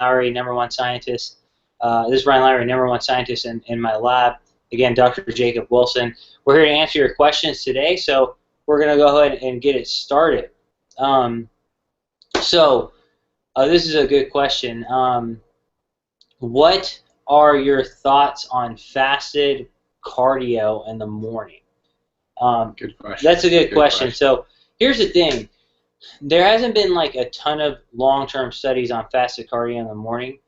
Lowry, #1 scientist. This is Ryan Lowry, #1 scientist in my lab. Again, Dr. Jacob Wilson. We're here to answer your questions today, so we're going to go ahead and get it started. This is a good question. What are your thoughts on fasted cardio in the morning? Good question. That's a good question. So here's the thing. There hasn't been like a ton of long-term studies on fasted cardio in the morning.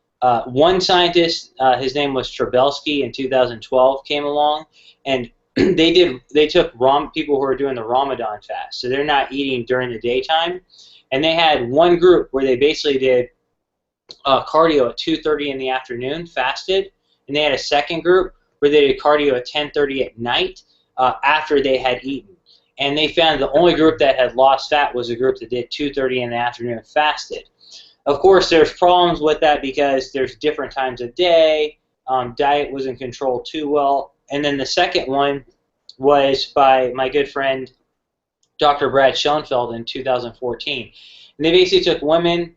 One scientist, his name was Trebelsky, in 2012 came along, and they took people who were doing the Ramadan fast, so they're not eating during the daytime, and they had one group where they basically did cardio at 2:30 in the afternoon, fasted, and they had a second group where they did cardio at 10:30 at night after they had eaten. And they found the only group that had lost fat was a group that did 2:30 in the afternoon fasted. Of course, there's problems with that because there's different times of day, diet wasn't controlled too well. And then the second one was by my good friend Dr. Brad Schoenfeld in 2014. And they basically took women,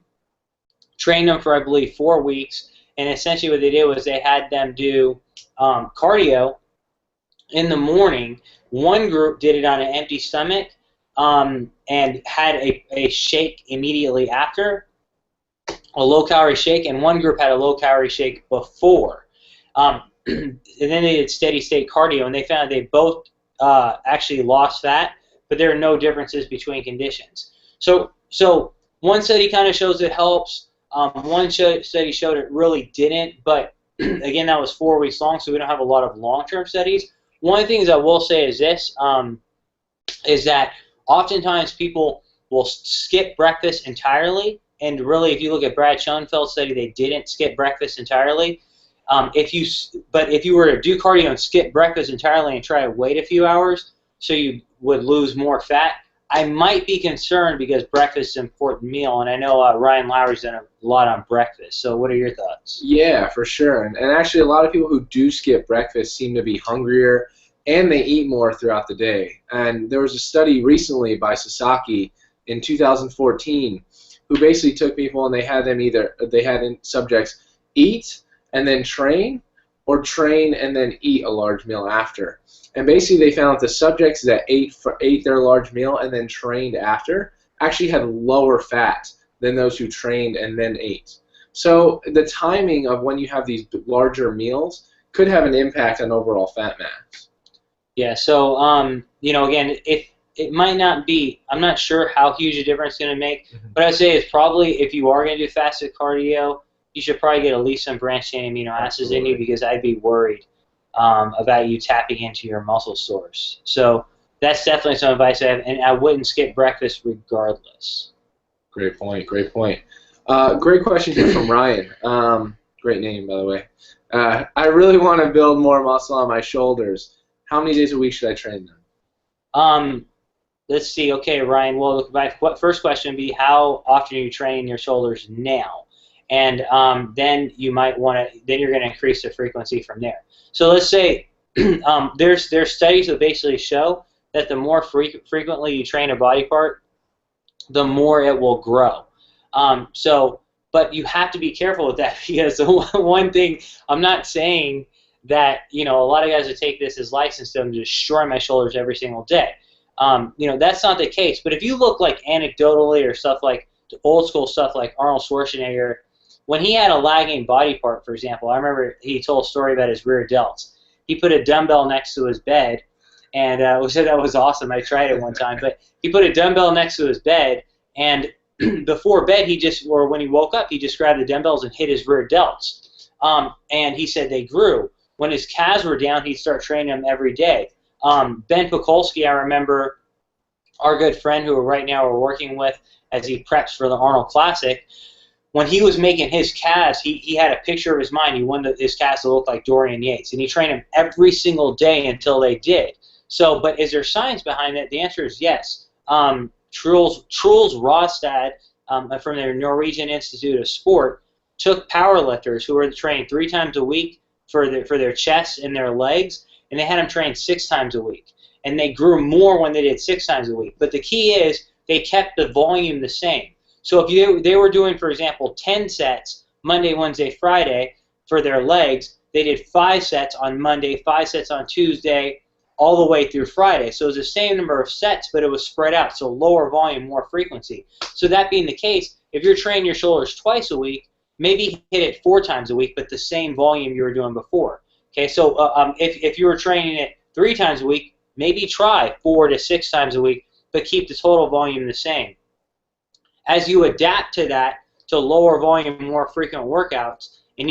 trained them for, I believe, 4 weeks, and essentially what they did was they had them do cardio in the morning. One group did it on an empty stomach and had a shake immediately after, a low-calorie shake, and one group had a low-calorie shake before. And then they did steady-state cardio, and they found they both actually lost fat, but there are no differences between conditions. So one study kind of shows it helps. One study showed it really didn't, but again, that was 4 weeks long, so we don't have a lot of long-term studies. One of the things I will say is this, is that oftentimes people will skip breakfast entirely, and really, if you look at Brad Schoenfeld's study, they didn't skip breakfast entirely. But if you were to do cardio and skip breakfast entirely and try to wait a few hours so you would lose more fat, I might be concerned because breakfast is an important meal, and I know Ryan Lowry's done a lot on breakfast. So what are your thoughts? Yeah, for sure. And actually, a lot of people who do skip breakfast seem to be hungrier, and they eat more throughout the day. And there was a study recently by Sasaki in 2014 who basically took people and they had subjects eat and then train, or train and then eat a large meal after. And basically they found that the subjects that ate their large meal and then trained after actually had lower fat than those who trained and then ate. So the timing of when you have these larger meals could have an impact on overall fat mass. Yeah, so again, if it might not be, I'm not sure how huge a difference it's going to make, but I'd say it's probably, if you are going to do fasted cardio, you should probably get at least some branched chain amino acids in you, because I'd be worried about you tapping into your muscle source. So that's definitely some advice I have, and I wouldn't skip breakfast regardless. Great point, great point. Great question here from Ryan. Great name, by the way. I really want to build more muscle on my shoulders. How many days a week should I train them? Let's see. Okay, Ryan. Well, my first question would be, how often are you training your shoulders now? And then you might want to. Then you're going to increase the frequency from there. So let's say there's studies that basically show that the more frequently you train a body part, the more it will grow. But you have to be careful with that, because the one thing, I'm not saying that, a lot of guys would take this as license to destroy my shoulders every single day. That's not the case. But if you look like anecdotally or stuff like old school stuff like Arnold Schwarzenegger, when he had a lagging body part, for example, I remember he told a story about his rear delts. He put a dumbbell next to his bed, and said that was awesome. I tried it one time, but he put a dumbbell next to his bed, and before bed, when he woke up, he just grabbed the dumbbells and hit his rear delts. And he said they grew. When his calves were down, he'd start training them every day. Ben Pekulski, I remember, our good friend who right now we're working with as he preps for the Arnold Classic, when he was making his calves, he had a picture of his mind. He wanted his calves to look like Dorian Yates, and he trained them every single day until they did. So, but is there science behind it? The answer is yes. Truls Råstad from the Norwegian Institute of Sport took powerlifters who were trained 3 times a week for their chests and their legs, and they had them train 6 times a week. And they grew more when they did 6 times a week. But the key is they kept the volume the same. So if they were doing, for example, 10 sets Monday, Wednesday, Friday for their legs. They did 5 sets on Monday, 5 sets on Tuesday, all the way through Friday. So it was the same number of sets, but it was spread out, so lower volume, more frequency. So that being the case, if you're training your shoulders twice a week, maybe hit it 4 times a week, but the same volume you were doing before. Okay, so if you were training it 3 times a week, maybe try 4 to 6 times a week, but keep the total volume the same. As you adapt to that, to lower volume, more frequent workouts, and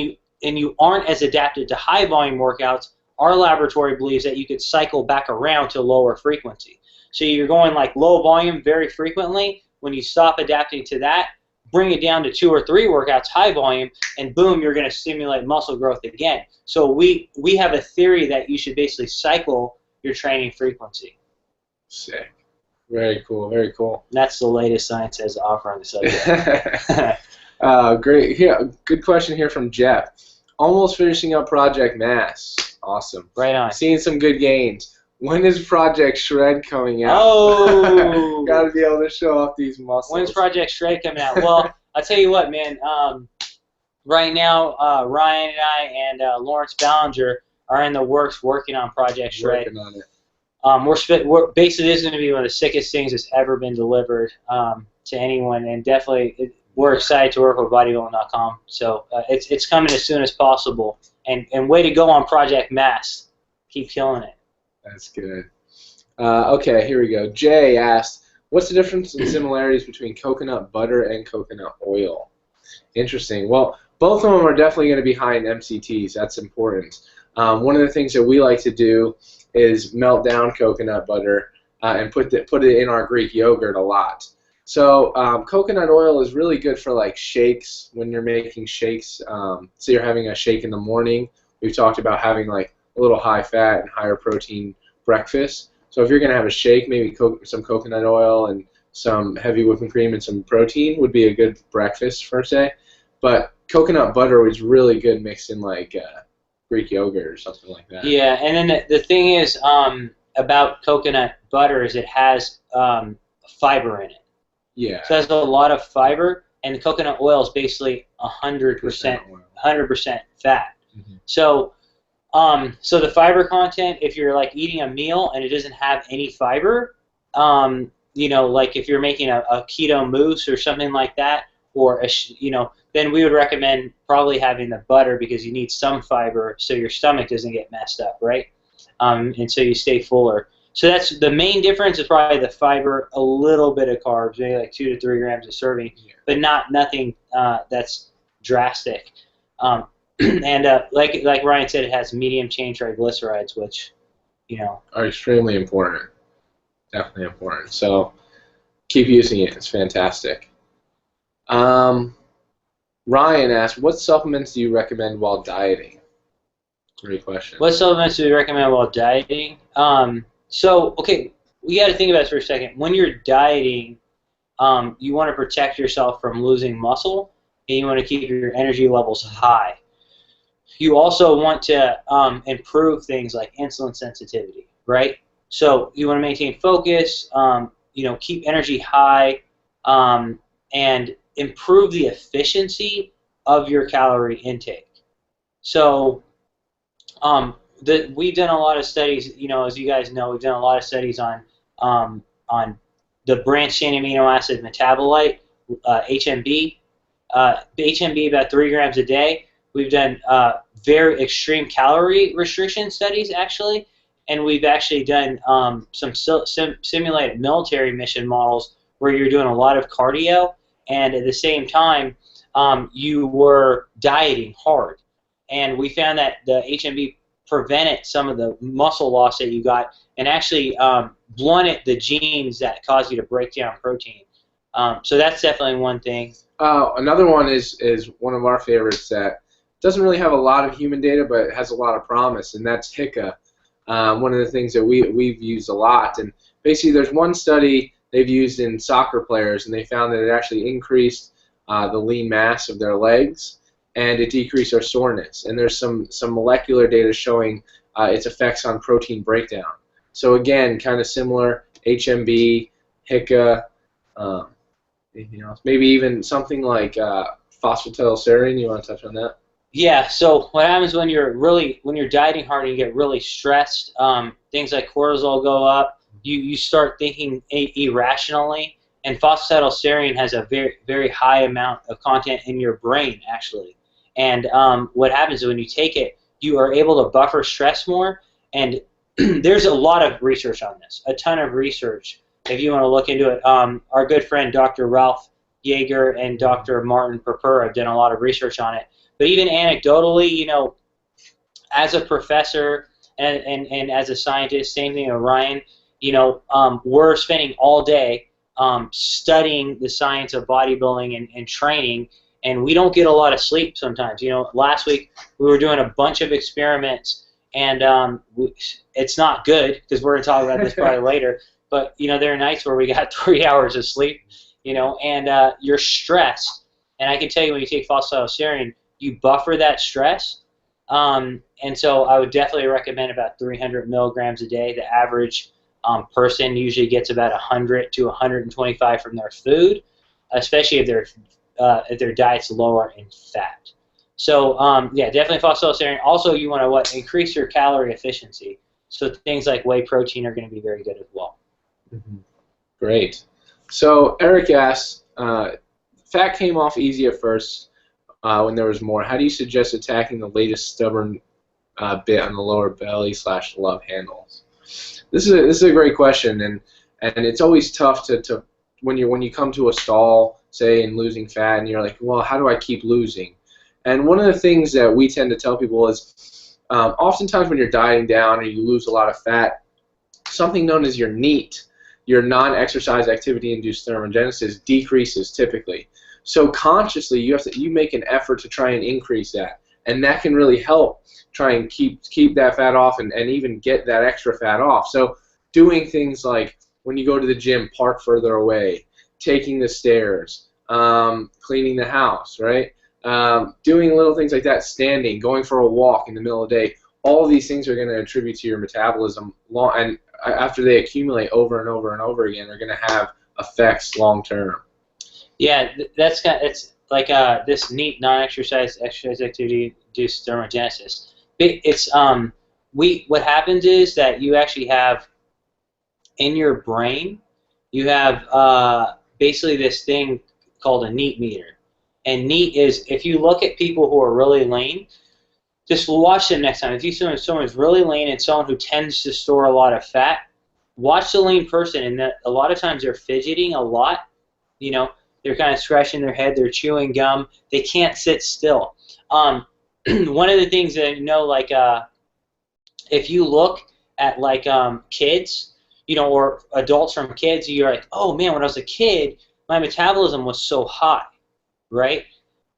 you aren't as adapted to high volume workouts, our laboratory believes that you could cycle back around to lower frequency. So you're going like low volume very frequently. When you stop adapting to that, bring it down to 2 or 3 workouts, high volume, and boom, you're going to stimulate muscle growth again. So we have a theory that you should basically cycle your training frequency. Sick. Very cool, very cool. That's the latest science has to offer on the subject. Great. Here, good question here from Jeff. Almost finishing up Project Mass. Awesome. Right on. Seeing some good gains. When is Project Shred coming out? Oh! Got to be able to show off these muscles. When's Project Shred coming out? Well, I'll tell you what, man. Right now, Ryan and I and Lawrence Ballinger are in the works working on Project Shred. Working on it. We're basically, this is going to be one of the sickest things that's ever been delivered to anyone, and definitely we're excited to work with Bodybuilding.com. So it's coming as soon as possible, and way to go on Project Mass. Keep killing it. That's good. Okay, here we go. Jay asked, what's the difference in similarities between coconut butter and coconut oil? Interesting. Well, both of them are definitely going to be high in MCTs. That's important. One of the things that we like to do is melt down coconut butter and put it in our Greek yogurt a lot. So coconut oil is really good for like shakes when you're making shakes. Say you're having a shake in the morning. We've talked about having like a little high fat and higher protein breakfast. So if you're going to have a shake, maybe some coconut oil and some heavy whipping cream and some protein would be a good breakfast for say. But coconut butter is really good mixed in like Greek yogurt or something like that. Yeah, and then the thing is about coconut butter is it has fiber in it. Yeah. So it has a lot of fiber, and the coconut oil is basically 100% fat. Mm-hmm. So the fiber content, if you're like eating a meal and it doesn't have any fiber, like if you're making a keto mousse or something like that, or then we would recommend probably having the butter because you need some fiber so your stomach doesn't get messed up, right? And so you stay fuller. So that's the main difference is probably the fiber, a little bit of carbs, maybe like 2 to 3 grams a serving, but nothing that's drastic. And like Ryan said, it has medium chain triglycerides, which are extremely important. Definitely important. So keep using it. It's fantastic. Ryan asked, what supplements do you recommend while dieting? Great question. What supplements do we recommend while dieting? So, okay, we got to think about this for a second. When you're dieting, you want to protect yourself from losing muscle, and you want to keep your energy levels high. You also want to improve things like insulin sensitivity, right? So you want to maintain focus, keep energy high, and improve the efficiency of your calorie intake. So we've done a lot of studies, as you guys know, we've done a lot of studies on the branched-chain amino acid metabolite, HMB. HMB about 3 grams a day. We've done very extreme calorie restriction studies, actually, and we've actually done some simulated military mission models where you're doing a lot of cardio, and at the same time, you were dieting hard. And we found that the HMB prevented some of the muscle loss that you got and actually blunted the genes that cause you to break down protein. So that's definitely one thing. Another one is one of our favorites that doesn't really have a lot of human data, but it has a lot of promise, and that's HICA. One of the things that we've used a lot. And basically there's one study they've used in soccer players, and they found that it actually increased the lean mass of their legs, and it decreased their soreness. And there's some molecular data showing its effects on protein breakdown. So again, kind of similar, HMB, HICA, anything else? Maybe even something like phosphatidylserine. You want to touch on that? Yeah. So what happens when you're dieting hard and you get really stressed? Things like cortisol go up. You start thinking irrationally, and phosphatidylserine has a very high amount of content in your brain actually. And what happens is when you take it, you are able to buffer stress more. And there's a lot of research on this, a ton of research. If you want to look into it, our good friend Dr. Ralph Yeager and Dr. Martin Perper have done a lot of research on it. But even anecdotally, you know, as a professor and as a scientist, same thing with Ryan, you know, we're spending all day studying the science of bodybuilding and training, and we don't get a lot of sleep sometimes. You know, last week we were doing a bunch of experiments, and it's not good because we're going to talk about this probably later. But, you know, there are nights where we got 3 hours of sleep, you know, and you're stressed. And I can tell you when you take phosphatidylserine, you buffer that stress. And so I would definitely recommend about 300 milligrams a day. The average person usually gets about 100 to 125 from their food, especially if their diet's lower in fat. So yeah, definitely phosphatidylserine. Also, you want to increase your calorie efficiency. So things like whey protein are going to be very good as well. Mm-hmm. Great. So Eric asks, fat came off easy at first when there was more. How do you suggest attacking the latest stubborn bit on the lower belly / love handles? This is a great question, and it's always tough to when you come to a stall, say, in losing fat, and you're like, well, how do I keep losing? And one of the things that we tend to tell people is oftentimes when you're dieting down or you lose a lot of fat, something known as your NEAT, your non-exercise activity-induced thermogenesis, decreases typically. So consciously, you make an effort to try and increase that, and that can really help try and keep that fat off and even get that extra fat off. So doing things like when you go to the gym, park further away, taking the stairs, cleaning the house, right? Doing little things like that, standing, going for a walk in the middle of the day. All of these things are going to attribute to your metabolism, and after they accumulate over and over and over again, are going to have effects long term. Yeah, it's like this NEAT, non-exercise activity-induced thermogenesis. What happens is that you actually have in your brain, you have basically this thing called a NEAT meter, and NEAT is, if you look at people who are really lean, just watch them next time. If you see someone who's really lean and someone who tends to store a lot of fat, watch the lean person, and a lot of times they're fidgeting a lot. You know, they're kind of scratching their head, they're chewing gum, they can't sit still. One of the things that, you know, like if you look at like kids, you know, or adults from kids, you're like, oh man, when I was a kid, my metabolism was so high, right?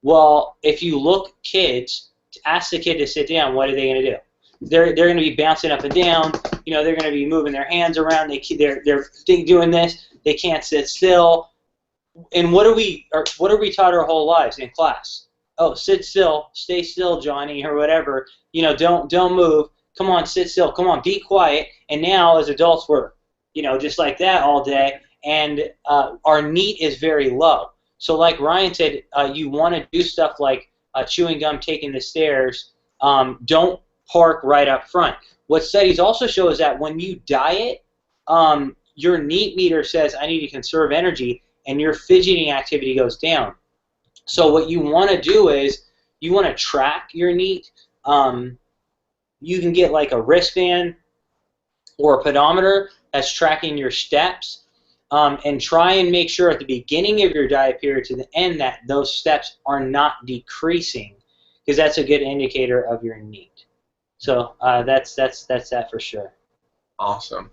Well, if you look kids, ask the kid to sit down, what are they going to do? They're going to be bouncing up and down. You know, they're going to be moving their hands around. They're doing this. They can't sit still. And what are we taught our whole lives in class? Oh, sit still, stay still, Johnny, or whatever. You know, don't move. Come on, sit still. Come on, be quiet. And now, as adults, we're, you know, just like that all day, and our NEAT is very low. So, like Ryan said, you want to do stuff like chewing gum, taking the stairs. Don't park right up front. What studies also show is that when you diet, your NEAT meter says, I need to conserve energy, and your fidgeting activity goes down. So what you want to do is you want to track your NEAT. You can get like a wristband or a pedometer that's tracking your steps, and try and make sure at the beginning of your diet period to the end that those steps are not decreasing, because that's a good indicator of your NEAT. So that's that for sure. Awesome.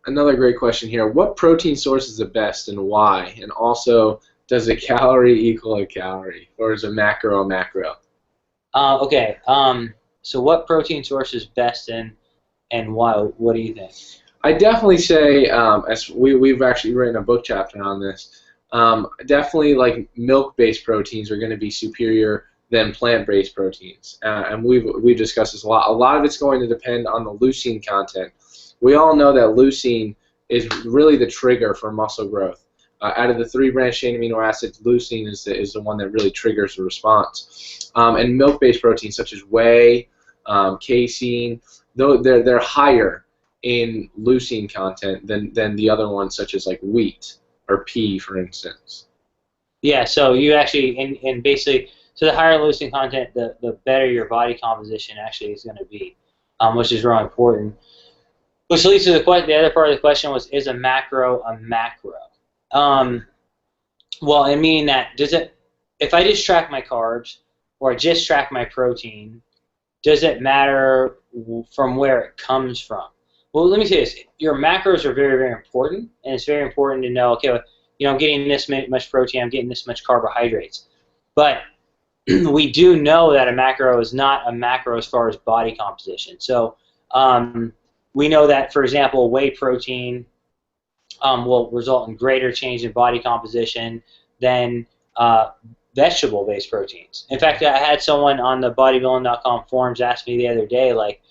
Another great question here. What protein source is the best and why? And also, does a calorie equal a calorie, or is a macro a macro? Okay. So what protein source is best and why? What do you think? I definitely say, as we've actually written a book chapter on this, definitely like milk-based proteins are going to be superior than plant-based proteins, and we've discussed this a lot. A lot of it's going to depend on the leucine content. We all know that leucine is really the trigger for muscle growth. Out of the 3 branched chain amino acids, leucine is the one that really triggers the response. And milk-based proteins such as whey, casein, though they're higher in leucine content than the other ones, such as like wheat or pea, for instance. Yeah, so you actually, and basically, so the higher leucine content, the better your body composition actually is going to be, which is really important. Which leads to the other part of the question was, is a macro a macro? Well, I mean that, if I just track my carbs or I just track my protein, does it matter from where it comes from? Well, let me say this. Your macros are very, very important, and it's very important to know, okay, I'm getting this much protein, I'm getting this much carbohydrates. But we do know that a macro is not a macro as far as body composition. So we know that, for example, whey protein will result in greater change in body composition than vegetable-based proteins. In fact, I had someone on the Bodybuilding.com forums ask me the other day, like,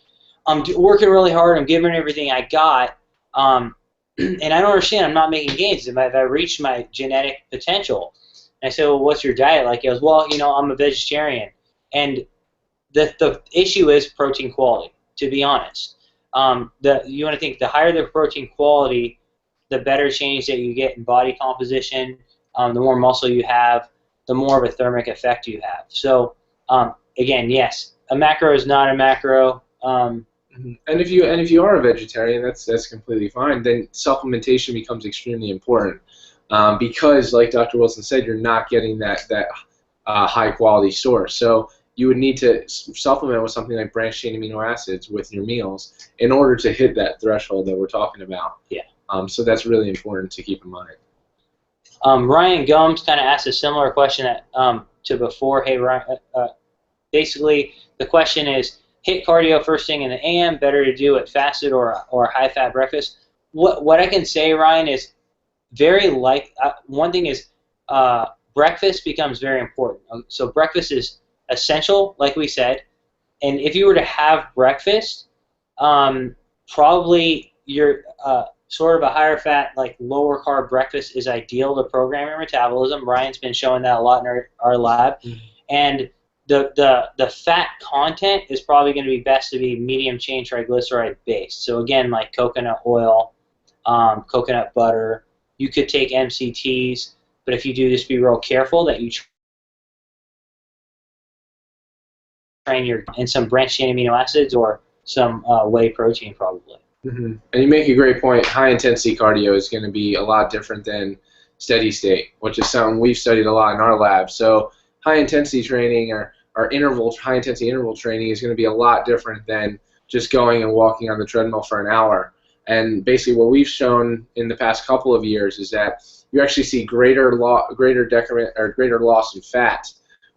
I'm working really hard, I'm giving everything I got, and I don't understand, I'm not making gains. Have I reached my genetic potential? And I said, well, what's your diet like? He goes, well, I'm a vegetarian. And the issue is protein quality, to be honest. You want to think the higher the protein quality, the better change that you get in body composition, the more muscle you have, the more of a thermic effect you have. So again, yes, a macro is not a macro. And if you are a vegetarian, that's completely fine. Then supplementation becomes extremely important because, like Dr. Wilson said, you're not getting that high quality source. So you would need to supplement with something like branched chain amino acids with your meals in order to hit that threshold that we're talking about. Yeah. So that's really important to keep in mind. Ryan Gomes kind of asked a similar question to before. Hey, Ryan, basically the question is, hit cardio first thing in the AM, better to do it fasted or high-fat breakfast? What I can say, Ryan, is one thing is breakfast becomes very important. So breakfast is essential, like we said, and if you were to have breakfast, probably your sort of a higher fat, like lower carb breakfast is ideal to program your metabolism. Ryan's been showing that a lot in our lab. Mm-hmm. And the fat content is probably going to be best to be medium chain triglyceride based. So again, like coconut oil, coconut butter. You could take MCTs, but if you do, just be real careful that you train in some branched chain amino acids or some whey protein probably. Mm-hmm. And you make a great point. High intensity cardio is going to be a lot different than steady state, which is something we've studied a lot in our lab. So high intensity training or high intensity interval training is going to be a lot different than just going and walking on the treadmill for an hour. And basically what we've shown in the past couple of years is that you actually see greater decrement or greater loss in fat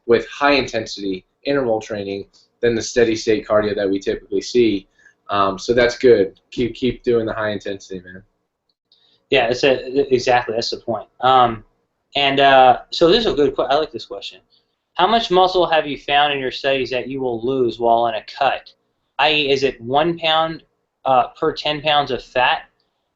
with high intensity interval training than the steady state cardio that we typically see. So that's good. Keep doing the high intensity, man. Yeah, exactly. That's the point. So this is a good question. I like this question. How much muscle have you found in your studies that you will lose while in a cut? I.e., is it 1 pound per 10 pounds of fat?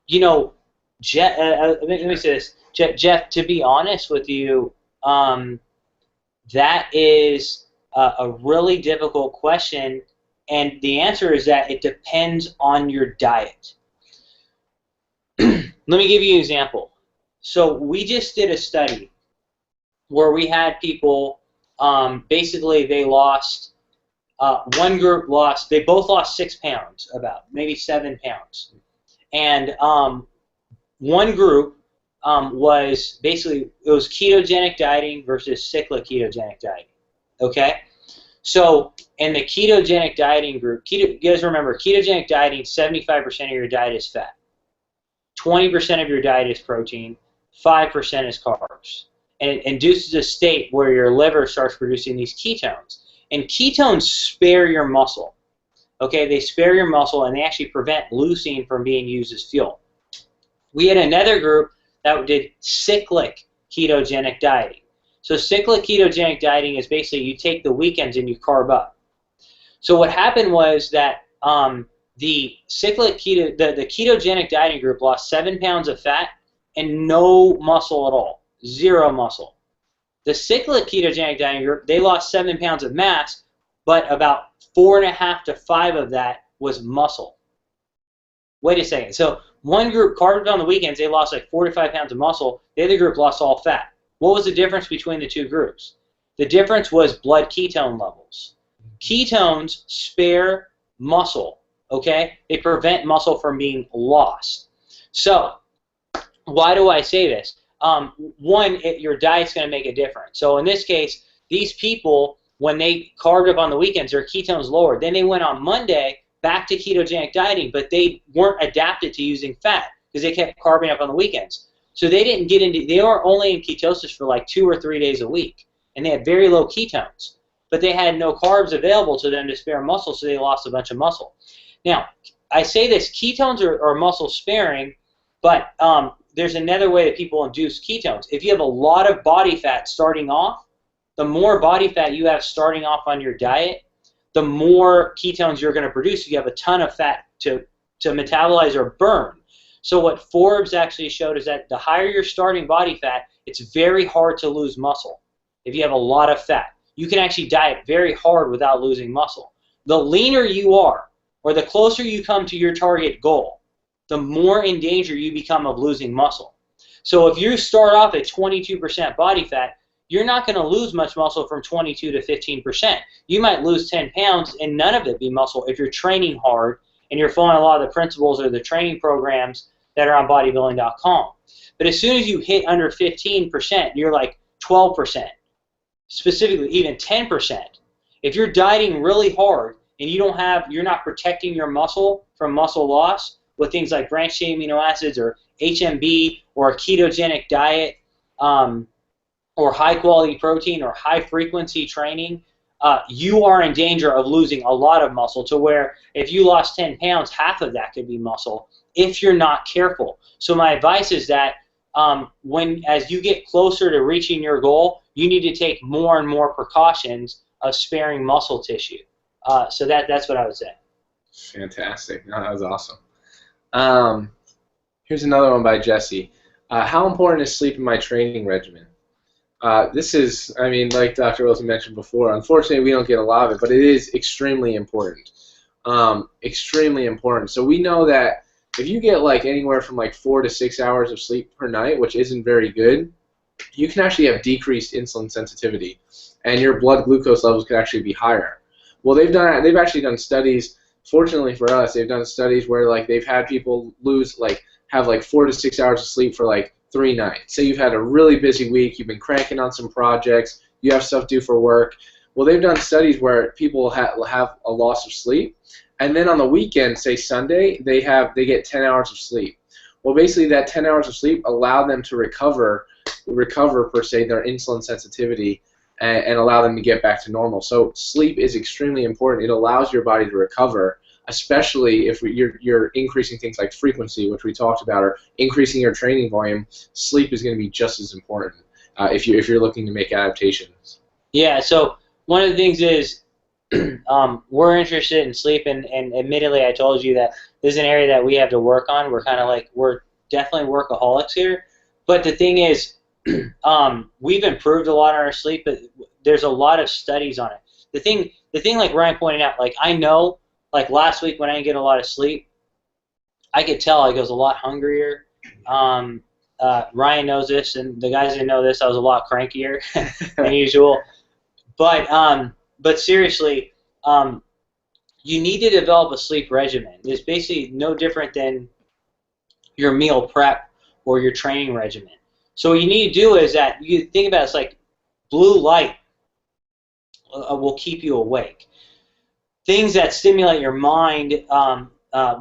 Jeff, let me say this. Jeff, to be honest with you, that is a really difficult question. And the answer is that it depends on your diet. Let me give you an example. So we just did a study where we had people, basically they lost, one group they both lost 6 pounds, about, maybe 7 pounds. And one group was basically, it was ketogenic dieting versus cyclic ketogenic dieting, okay? So in the ketogenic dieting group, you guys remember, ketogenic dieting, 75% of your diet is fat. 20% of your diet is protein. 5% is carbs. And it induces a state where your liver starts producing these ketones. And ketones spare your muscle. Okay, they spare your muscle, and they actually prevent leucine from being used as fuel. We had another group that did cyclic ketogenic dieting. So cyclic ketogenic dieting is basically you take the weekends and you carb up. So what happened was that the ketogenic dieting group lost 7 pounds of fat and no muscle at all, zero muscle. The cyclic ketogenic dieting group, they lost 7 pounds of mass, but about 4.5 to 5 of that was muscle. Wait a second. So one group carbed on the weekends, they lost like 4 to 5 pounds of muscle. The other group lost all fat. What was the difference between the two groups? The difference was blood ketone levels. Ketones spare muscle, okay? They prevent muscle from being lost. So why do I say this? One, your diet's going to make a difference. So in this case, these people, when they carved up on the weekends, their ketones lowered. Then they went on Monday back to ketogenic dieting, but they weren't adapted to using fat because they kept carving up on the weekends. So they didn't get into, they were only in ketosis for like 2 or 3 days a week, and they had very low ketones. But they had no carbs available to them to spare muscle, so they lost a bunch of muscle. Now, I say this, ketones are muscle sparing, but there's another way that people induce ketones. If you have a lot of body fat starting off, the more body fat you have starting off on your diet, the more ketones you're going to produce. You have a ton of fat to metabolize or burn. So what Forbes actually showed is that the higher your starting body fat, it's very hard to lose muscle if you have a lot of fat. You can actually diet very hard without losing muscle. The leaner you are, or the closer you come to your target goal, the more in danger you become of losing muscle. So if you start off at 22% body fat, you're not going to lose much muscle from 22 to 15%. You might lose 10 pounds and none of it be muscle if you're training hard and you're following a lot of the principles or the training programs that are on Bodybuilding.com. But as soon as you hit under 15%, you're like 12%, specifically even 10%. If you're dieting really hard and you're not protecting your muscle from muscle loss with things like branched-chain amino acids or HMB or a ketogenic diet, or high-quality protein or high-frequency training, you are in danger of losing a lot of muscle, to where if you lost 10 pounds, half of that could be muscle if you're not careful. So my advice is that as you get closer to reaching your goal, you need to take more and more precautions of sparing muscle tissue. So that's what I would say. Fantastic. No, that was awesome. Here's another one by Jesse. How important is sleep in my training regimen? This is, I mean, like Dr. Wilson mentioned before, unfortunately we don't get a lot of it, but it is extremely important. Extremely important. So we know that if you get like anywhere from like 4 to 6 hours of sleep per night, which isn't very good, you can actually have decreased insulin sensitivity, and your blood glucose levels could actually be higher. Well, they've actually done studies. Fortunately for us, they've done studies where like they've had people have like 4 to 6 hours of sleep for like 3 nights. Say you've had a really busy week, you've been cranking on some projects, you have stuff due for work. Well, they've done studies where people have a loss of sleep, and then on the weekend, say Sunday, they get 10 hours of sleep. Well, basically that 10 hours of sleep allowed them to recover per se their insulin sensitivity and allow them to get back to normal. So sleep is extremely important. It allows your body to recover, especially if you're increasing things like frequency, which we talked about, or increasing your training volume. Sleep is going to be just as important if you're looking to make adaptations. Yeah, so one of the things is we're interested in sleep, and admittedly I told you that this is an area that we have to work on. We're definitely workaholics here, but the thing is we've improved a lot on our sleep, but there's a lot of studies on it. The thing like Ryan pointed out, like I know, like last week when I didn't get a lot of sleep, I could tell I was a lot hungrier. Ryan knows this, and the guys didn't know this. I was a lot crankier than usual. But seriously, you need to develop a sleep regimen. It's basically no different than your meal prep or your training regimen. So what you need to do is that you think about it's like blue light will keep you awake. Things that stimulate your mind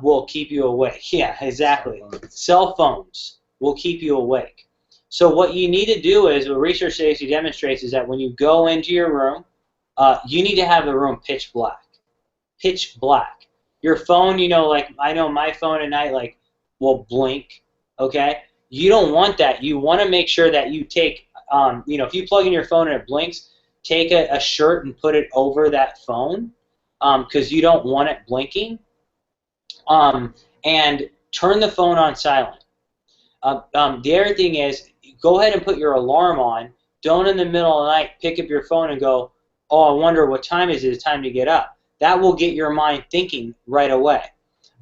will keep you awake. Yeah, exactly. Cell phones will keep you awake. So what you need to do is, what research actually demonstrates, is that when you go into your room, you need to have the room pitch black. Pitch black. Your phone, like I know my phone at night, like, will blink. Okay. You don't want that. You want to make sure that you take, if you plug in your phone and it blinks, take a shirt and put it over that phone, because you don't want it blinking. And turn the phone on silent. The other thing is, go ahead and put your alarm on. Don't in the middle of the night pick up your phone and go, oh, I wonder what time is it? It's time to get up. That will get your mind thinking right away.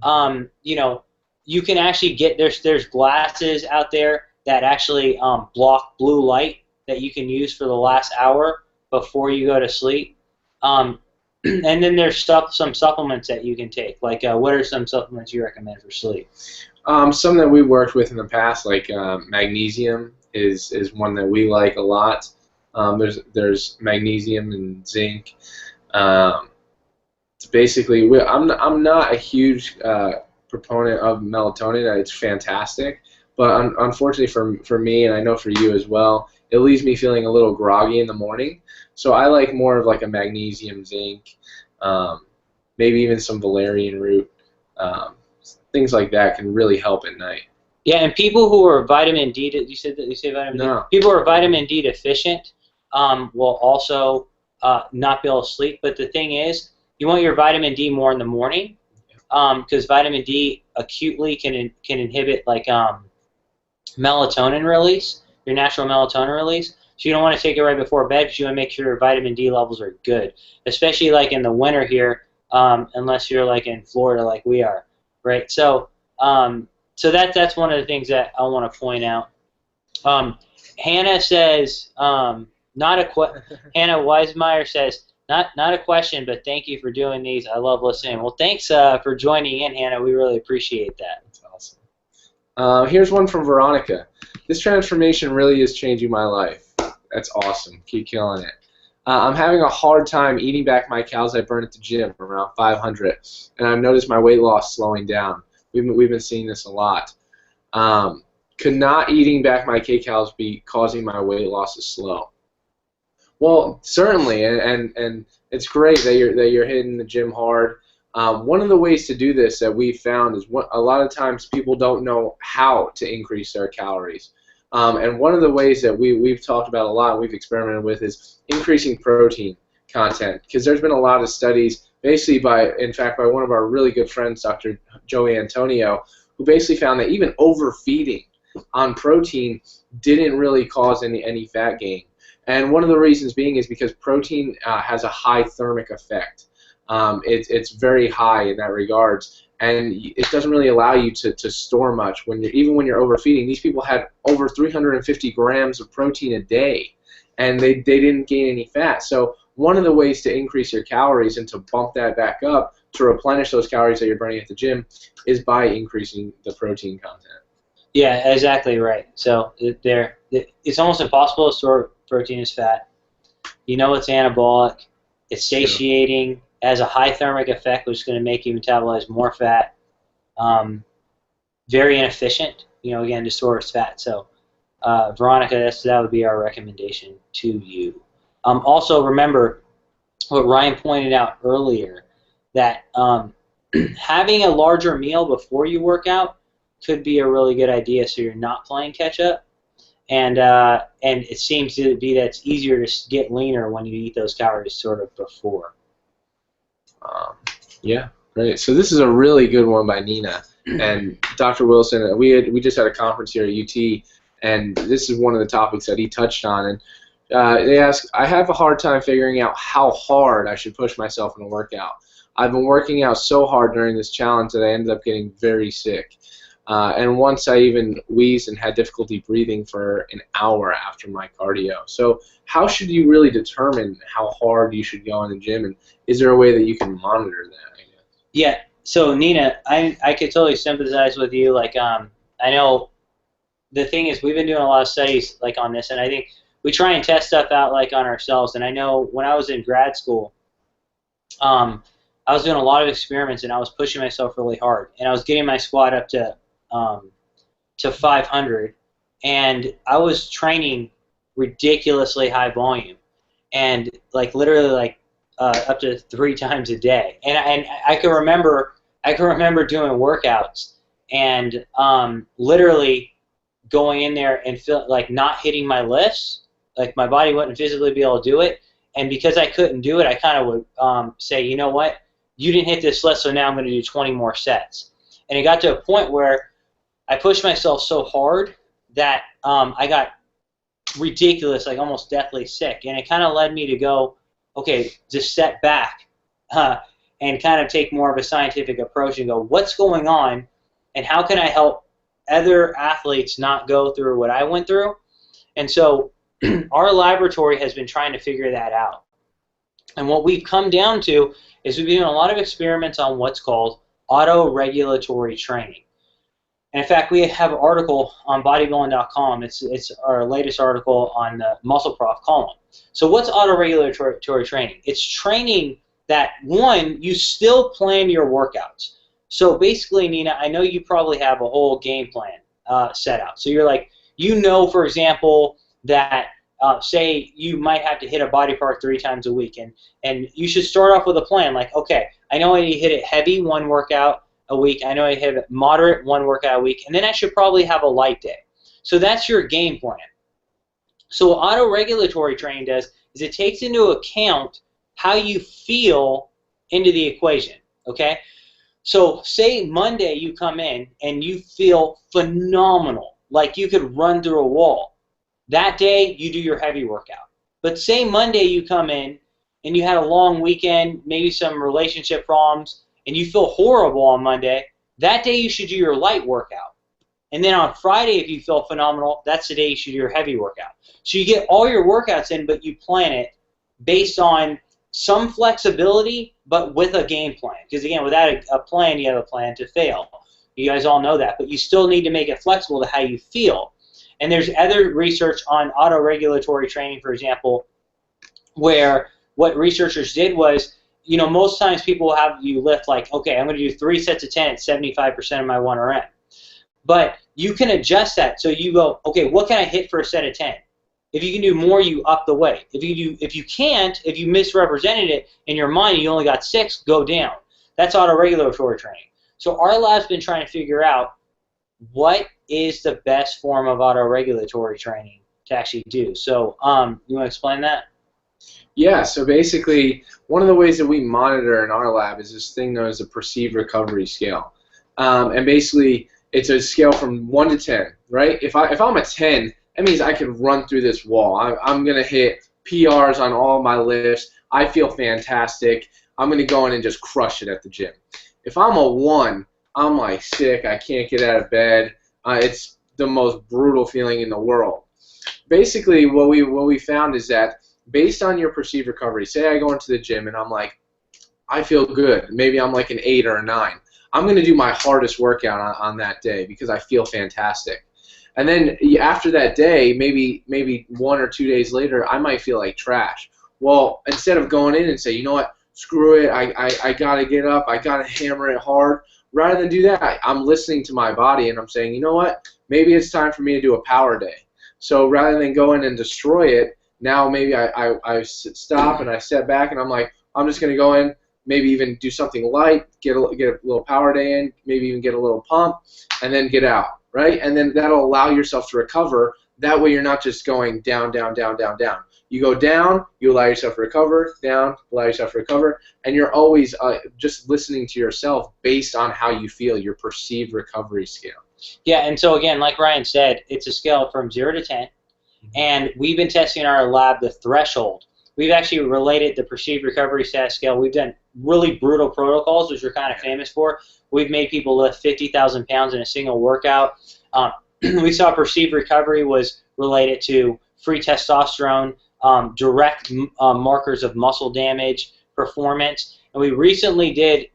You know, you can actually get, there's glasses out there that actually block blue light that you can use for the last hour before you go to sleep. And then there's some supplements that you can take. Like, what are some supplements you recommend for sleep? Some that we worked with in the past, like magnesium, is one that we like a lot. There's magnesium and zinc. It's basically, I'm not a huge proponent of melatonin. It's fantastic, but unfortunately for me, and I know for you as well, it leaves me feeling a little groggy in the morning. So I like more of like a magnesium, zinc, maybe even some valerian root. Things like that can really help at night. Yeah, and people who are vitamin D, you say vitamin No. D? People who are vitamin D deficient will also not be able to sleep. But the thing is, you want your vitamin D more in the morning, because vitamin D acutely can inhibit like melatonin release, your natural melatonin release. So you don't want to take it right before bed, because you want to make sure your vitamin D levels are good, especially like in the winter here, unless you're like in Florida like we are, right? So that's one of the things that I want to point out. Hannah says, Hannah Weismeyer says, not a question, but thank you for doing these. I love listening. Well, thanks for joining in, Hannah. We really appreciate that. That's awesome. Here's one from Veronica. This transformation really is changing my life. That's awesome. Keep killing it. I'm having a hard time eating back my calories I burn at the gym, around 500, and I've noticed my weight loss slowing down. We've been seeing this a lot. Could not eating back my kcals be causing my weight loss to slow? Well, certainly, and it's great that you're hitting the gym hard. One of the ways to do this that we've found is a lot of times people don't know how to increase their calories. And one of the ways that we've talked about a lot and we've experimented with is increasing protein content, because there's been a lot of studies basically by one of our really good friends, Dr. Joey Antonio, who basically found that even overfeeding on protein didn't really cause any fat gain. And one of the reasons being is because protein has a high thermic effect. It's very high in that regards, and it doesn't really allow you to store much even when you're overfeeding. These people had over 350 grams of protein a day, and they didn't gain any fat. So one of the ways to increase your calories and to bump that back up to replenish those calories that you're burning at the gym is by increasing the protein content. Yeah, exactly right. So it's almost impossible to store protein as fat. You know it's anabolic. It's satiating. It has a high thermic effect, which is going to make you metabolize more fat. Very inefficient, again, to store as fat. So, Veronica, that would be our recommendation to you. Also, remember what Ryan pointed out earlier, that having a larger meal before you work out could be a really good idea, so you're not playing catch up. And it seems to be that it's easier to get leaner when you eat those calories sort of before. Yeah, great. So this is a really good one by Nina and Dr. Wilson. We just had a conference here at UT, and this is one of the topics that he touched on. And they ask, I have a hard time figuring out how hard I should push myself in a workout. I've been working out so hard during this challenge that I ended up getting very sick. And once I even wheezed and had difficulty breathing for an hour after my cardio. So how should you really determine how hard you should go in the gym, and is there a way that you can monitor that, I guess? Yeah, so Nina, I could totally sympathize with you. Like, I know the thing is we've been doing a lot of studies like on this, and I think we try and test stuff out like on ourselves. And I know when I was in grad school, I was doing a lot of experiments, and I was pushing myself really hard, and I was getting my squat up to 500, and I was training ridiculously high volume, and like literally up to 3 times a day. And I can remember doing workouts and literally going in there and feel like not hitting my lifts, like my body wouldn't physically be able to do it. And because I couldn't do it, I kind of would say, you know what, you didn't hit this lift, so now I'm going to do 20 more sets. And it got to a point where I pushed myself so hard that I got ridiculous, like almost deathly sick, and it kind of led me to go, okay, just step back and kind of take more of a scientific approach and go, what's going on, and how can I help other athletes not go through what I went through? And so our laboratory has been trying to figure that out. And what we've come down to is we've been doing a lot of experiments on what's called auto-regulatory training. And in fact, we have an article on Bodybuilding.com. It's our latest article on the Muscle Prof column. So what's auto-regulatory training? It's training that, one, you still plan your workouts. So basically, Nina, I know you probably have a whole game plan set out. So you're like, you know, for example, that say you might have to hit a body part 3 times a week, and you should start off with a plan like, okay, I know I need to hit it heavy 1 workout a week, I know I hit it moderate 1 workout a week, and then I should probably have a light day. So that's your game plan. So what auto-regulatory training does is it takes into account how you feel into the equation, okay? So say Monday you come in and you feel phenomenal, like you could run through a wall. That day, you do your heavy workout. But say Monday you come in and you had a long weekend, maybe some relationship problems, and you feel horrible on Monday. That day you should do your light workout. And then on Friday, if you feel phenomenal, that's the day you should do your heavy workout. So you get all your workouts in, but you plan it based on some flexibility, but with a game plan. Because again, without a plan, you have a plan to fail. You guys all know that. But you still need to make it flexible to how you feel. And there's other research on auto-regulatory training, for example, where what researchers did was, you know, most times people have you lift like, okay, I'm going to do 3 sets of 10 at 75% of my 1RM. But you can adjust that. So you go, okay, what can I hit for a set of 10? If you can do more, you up the weight. If you can't, if you misrepresented it in your mind, you only got 6, go down. That's auto-regulatory training. So our lab's been trying to figure out what is the best form of auto-regulatory training to actually do. So you want to explain that? Yeah, so basically, one of the ways that we monitor in our lab is this thing known as a perceived recovery scale. And basically, it's a scale from 1 to 10, right? If I'm a 10, that means I can run through this wall. I'm going to hit PRs on all my lifts. I feel fantastic. I'm going to go in and just crush it at the gym. If I'm a 1, I'm like sick. I can't get out of bed. It's the most brutal feeling in the world. Basically, what we found is that based on your perceived recovery, say I go into the gym and I'm like, I feel good. Maybe I'm like an 8 or a 9. I'm going to do my hardest workout on that day because I feel fantastic. And then after that day, maybe 1 or 2 days later, I might feel like trash. Well, instead of going in and say, you know what, screw it, I got to get up, I got to hammer it hard, rather than do that, I'm listening to my body and I'm saying, you know what, maybe it's time for me to do a power day. So rather than go in and destroy it, now maybe I stop and I step back and I'm like, I'm just going to go in, maybe even do something light, get a little power day in, maybe even get a little pump, and then get out, right? And then that'll allow yourself to recover. That way you're not just going down, down, down, down, down. You go down, you allow yourself to recover, down, allow yourself to recover, and you're always just listening to yourself based on how you feel, your perceived recovery scale. Yeah, and so again, like Ryan said, it's a scale from 0 to 10, and we've been testing in our lab the threshold. We've actually related the perceived recovery status scale. We've done really brutal protocols, which we're kind of famous for. We've made people lift 50,000 pounds in a single workout. We saw perceived recovery was related to free testosterone, direct markers of muscle damage, performance. And we recently did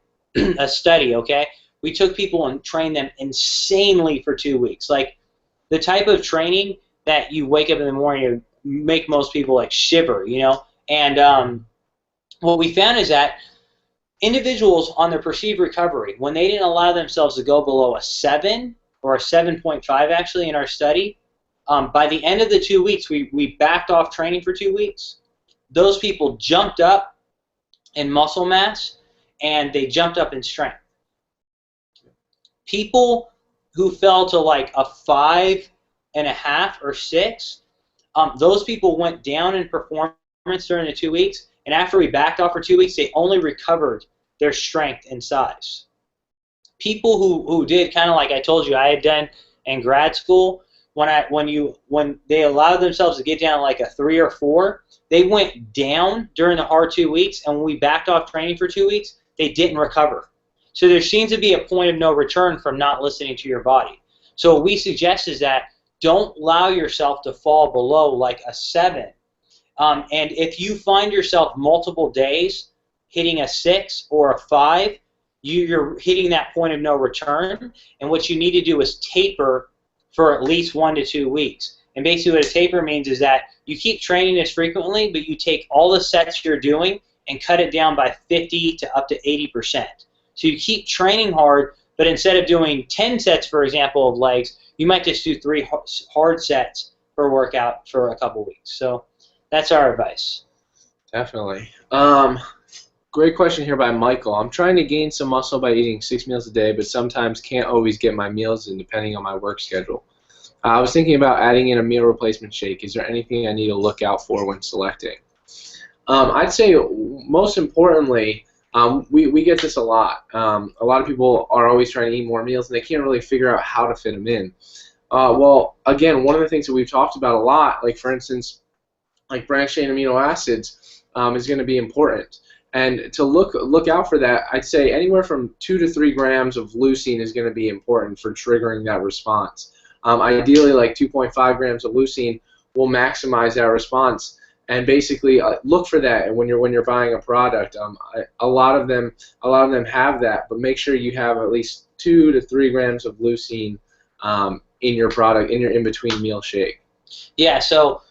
a study, okay? We took people and trained them insanely for 2 weeks. Like the type of training that you wake up in the morning and make most people like shiver, you know? And what we found is that individuals on their perceived recovery, when they didn't allow themselves to go below a 7 or a 7.5 actually in our study, by the end of the 2 weeks, we backed off training for 2 weeks. Those people jumped up in muscle mass and they jumped up in strength. People who fell to like a 5.5 or 6, those people went down in performance during the 2 weeks, and after we backed off for 2 weeks, they only recovered their strength and size. People who did kind of like I told you, I had done in grad school, when they allowed themselves to get down like a 3 or 4, they went down during the hard 2 weeks, and when we backed off training for 2 weeks, they didn't recover. So there seems to be a point of no return from not listening to your body. So what we suggest is that don't allow yourself to fall below like a 7. And if you find yourself multiple days hitting a 6 or a 5, you're hitting that point of no return. And what you need to do is taper for at least 1 to 2 weeks. And basically what a taper means is that you keep training this frequently, but you take all the sets you're doing and cut it down by 50 to up to 80%. So you keep training hard, but instead of doing 10 sets, for example, of legs, you might just do 3 hard sets per workout for a couple weeks. So that's our advice. Definitely. Great question here by Michael. I'm trying to gain some muscle by eating 6 meals a day, but sometimes can't always get my meals in depending on my work schedule. I was thinking about adding in a meal replacement shake. Is there anything I need to look out for when selecting? I'd say most importantly, we get this a lot. A lot of people are always trying to eat more meals, and they can't really figure out how to fit them in. Well, again, one of the things that we've talked about a lot, like for instance, like branched-chain amino acids, is going to be important. And to look out for that, I'd say anywhere from 2 to 3 grams of leucine is going to be important for triggering that response. Ideally, like 2.5 grams of leucine will maximize that response. And basically, look for that. And when you're buying a product, a lot of them have that. But make sure you have at least 2 to 3 grams of leucine in your product, in your in-between meal shake. Yeah. So,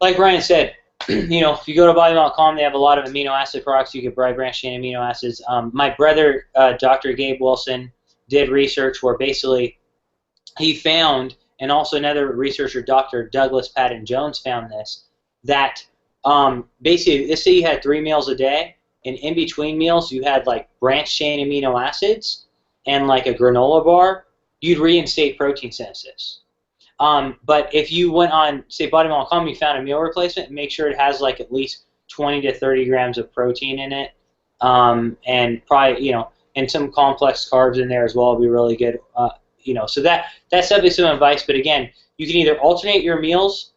like Ryan said, you know, if you go to Bodybuilding.com, they have a lot of amino acid products. You get branched-chain amino acids. My brother, Dr. Gabe Wilson, did research where basically he found, and also another researcher, Dr. Douglas Patton Jones, found this, that basically, let's say you had 3 meals a day, and in between meals you had like branched-chain amino acids and like a granola bar, you'd reinstate protein synthesis. But if you went on, say, Bodybuilding.com, you found a meal replacement, make sure it has like at least 20 to 30 grams of protein in it, and probably, you know, and some complex carbs in there as well would be really good. You know, so that's definitely some advice. But again, you can either alternate your meals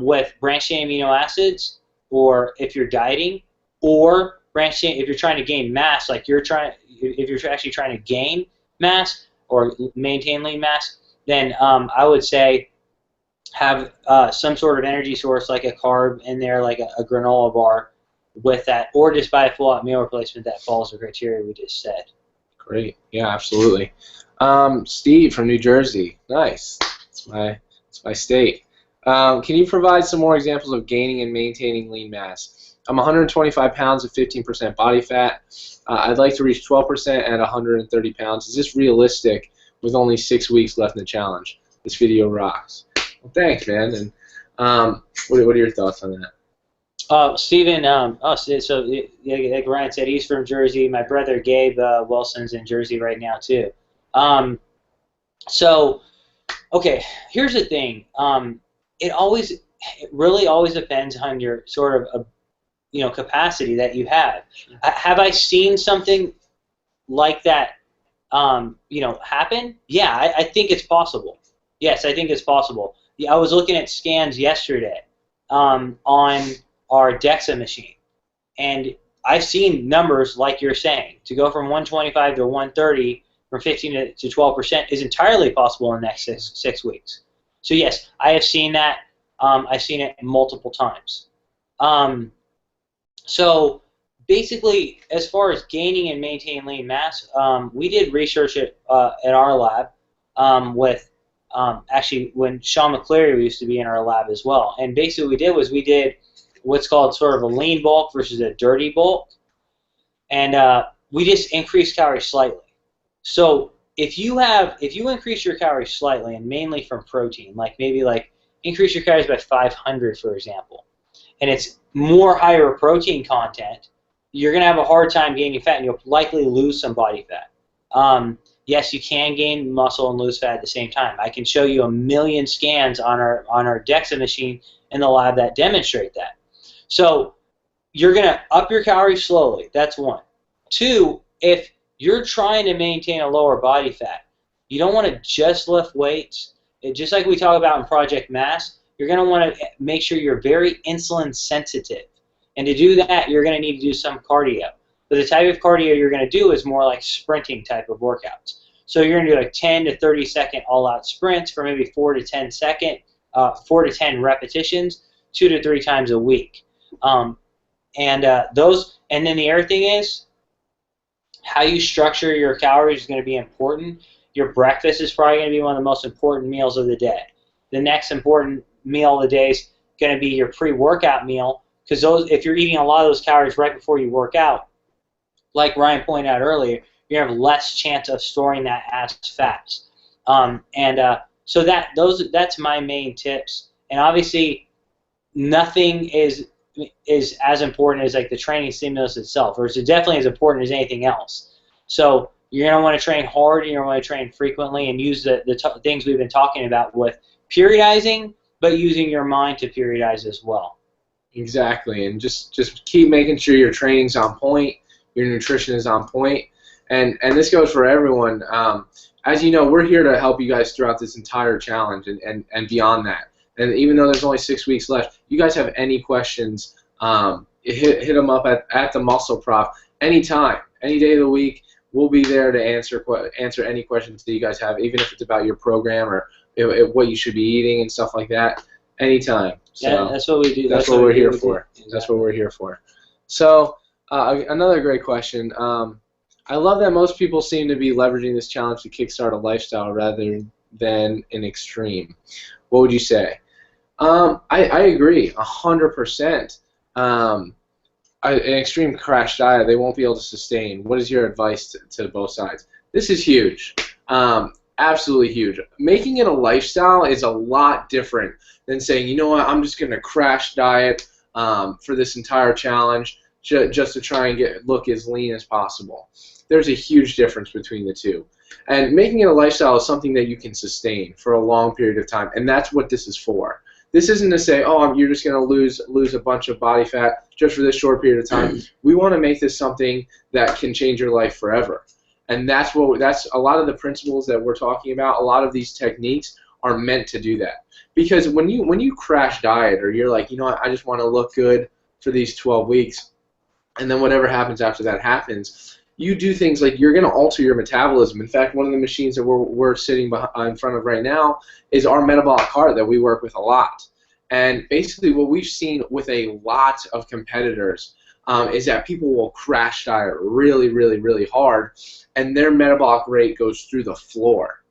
with branched-chain amino acids, or if you're dieting, or branched-chain if you're trying to gain mass, like if you're actually trying to gain mass or maintain lean mass, then I would say have some sort of energy source like a carb in there, like a granola bar with that, or just buy a full-out meal replacement that follows the criteria we just said. Great. Yeah, absolutely. Steve from New Jersey. Nice. It's my state. Can you provide some more examples of gaining and maintaining lean mass? I'm 125 pounds of 15% body fat. I'd like to reach 12% at 130 pounds. Is this realistic with only 6 weeks left in the challenge? This video rocks. Well, thanks, man. And what are your thoughts on that? Steven, so like Ryan said, he's from Jersey. My brother Gabe Wilson's in Jersey right now too. So, okay, here's the thing. It really always depends on your sort of capacity that you have. Sure. Have I seen something like that happen? Yeah, I think it's possible. Yes, I think it's possible. Yeah, I was looking at scans yesterday on our DEXA machine, and I've seen numbers like you're saying. To go from 125 to 130 from 15 to 12% is entirely possible in the next six weeks. So yes, I have seen that. I've seen it multiple times. So basically, as far as gaining and maintaining lean mass, we did research at our lab with actually when Sean McCleary used to be in our lab as well. And basically what we did was we did what's called sort of a lean bulk versus a dirty bulk. And we just increased calories slightly. So if you increase your calories slightly, and mainly from protein, like maybe like increase your calories by 500, for example, and it's more higher protein content, you're going to have a hard time gaining fat, and you'll likely lose some body fat. Yes, you can gain muscle and lose fat at the same time. I can show you a million scans on our DEXA machine in the lab that demonstrate that. So you're going to up your calories slowly. That's one. Two, if you're trying to maintain a lower body fat, You don't want to just lift weights. Just like we talk about in Project Mass, you're going to want to make sure you're very insulin sensitive. And to do that, you're going to need to do some cardio. But the type of cardio you're going to do is more like sprinting type of workouts. So you're going to do like 10 to 30 second all-out sprints for maybe 4 to 10 repetitions, 2 to 3 times a week. And then the other thing is how you structure your calories is going to be important. Your breakfast is probably going to be one of the most important meals of the day. The next important meal of the day is going to be your pre-workout meal, because if you're eating a lot of those calories right before you work out, like Ryan pointed out earlier, you're going to have less chance of storing that as fat. So that's my main tips. And obviously, nothing is as important as like the training stimulus itself, or it's definitely as important as anything else. So you're going to want to train hard, and you're going to want to train frequently, and use the things we've been talking about with periodizing, but using your mind to periodize as well. Exactly, and just keep making sure your training's on point, your nutrition is on point, and this goes for everyone. As you know, we're here to help you guys throughout this entire challenge and beyond that. And even though there's only 6 weeks left, you guys have any questions, hit them up at the Muscle Prof anytime, any day of the week. We'll be there to answer any questions that you guys have, even if it's about your program or what you should be eating and stuff like that. Anytime. So yeah, that's what we do. That's what we're here for. Exactly. That's what we're here for. So another great question. I love that most people seem to be leveraging this challenge to kickstart a lifestyle rather than an extreme. What would you say? I agree 100%. An extreme crash diet they won't be able to sustain. What is your advice to both sides? This is huge. Absolutely huge. Making it a lifestyle is a lot different than saying, you know what, I'm just going to crash diet for this entire challenge just to try and look as lean as possible. There's a huge difference between the two. And making it a lifestyle is something that you can sustain for a long period of time, and that's what this is for. This isn't to say, oh, you're just going to lose a bunch of body fat just for this short period of time. We want to make this something that can change your life forever. And that's a lot of the principles that we're talking about. A lot of these techniques are meant to do that. Because when you crash diet, or you're like, you know what, I just want to look good for these 12 weeks, and then whatever happens after that happens, you do things like you're going to alter your metabolism. In fact, one of the machines that we're sitting in front of right now is our metabolic cart that we work with a lot. And basically what we've seen with a lot of competitors is that people will crash diet really, really, really hard, and their metabolic rate goes through the floor.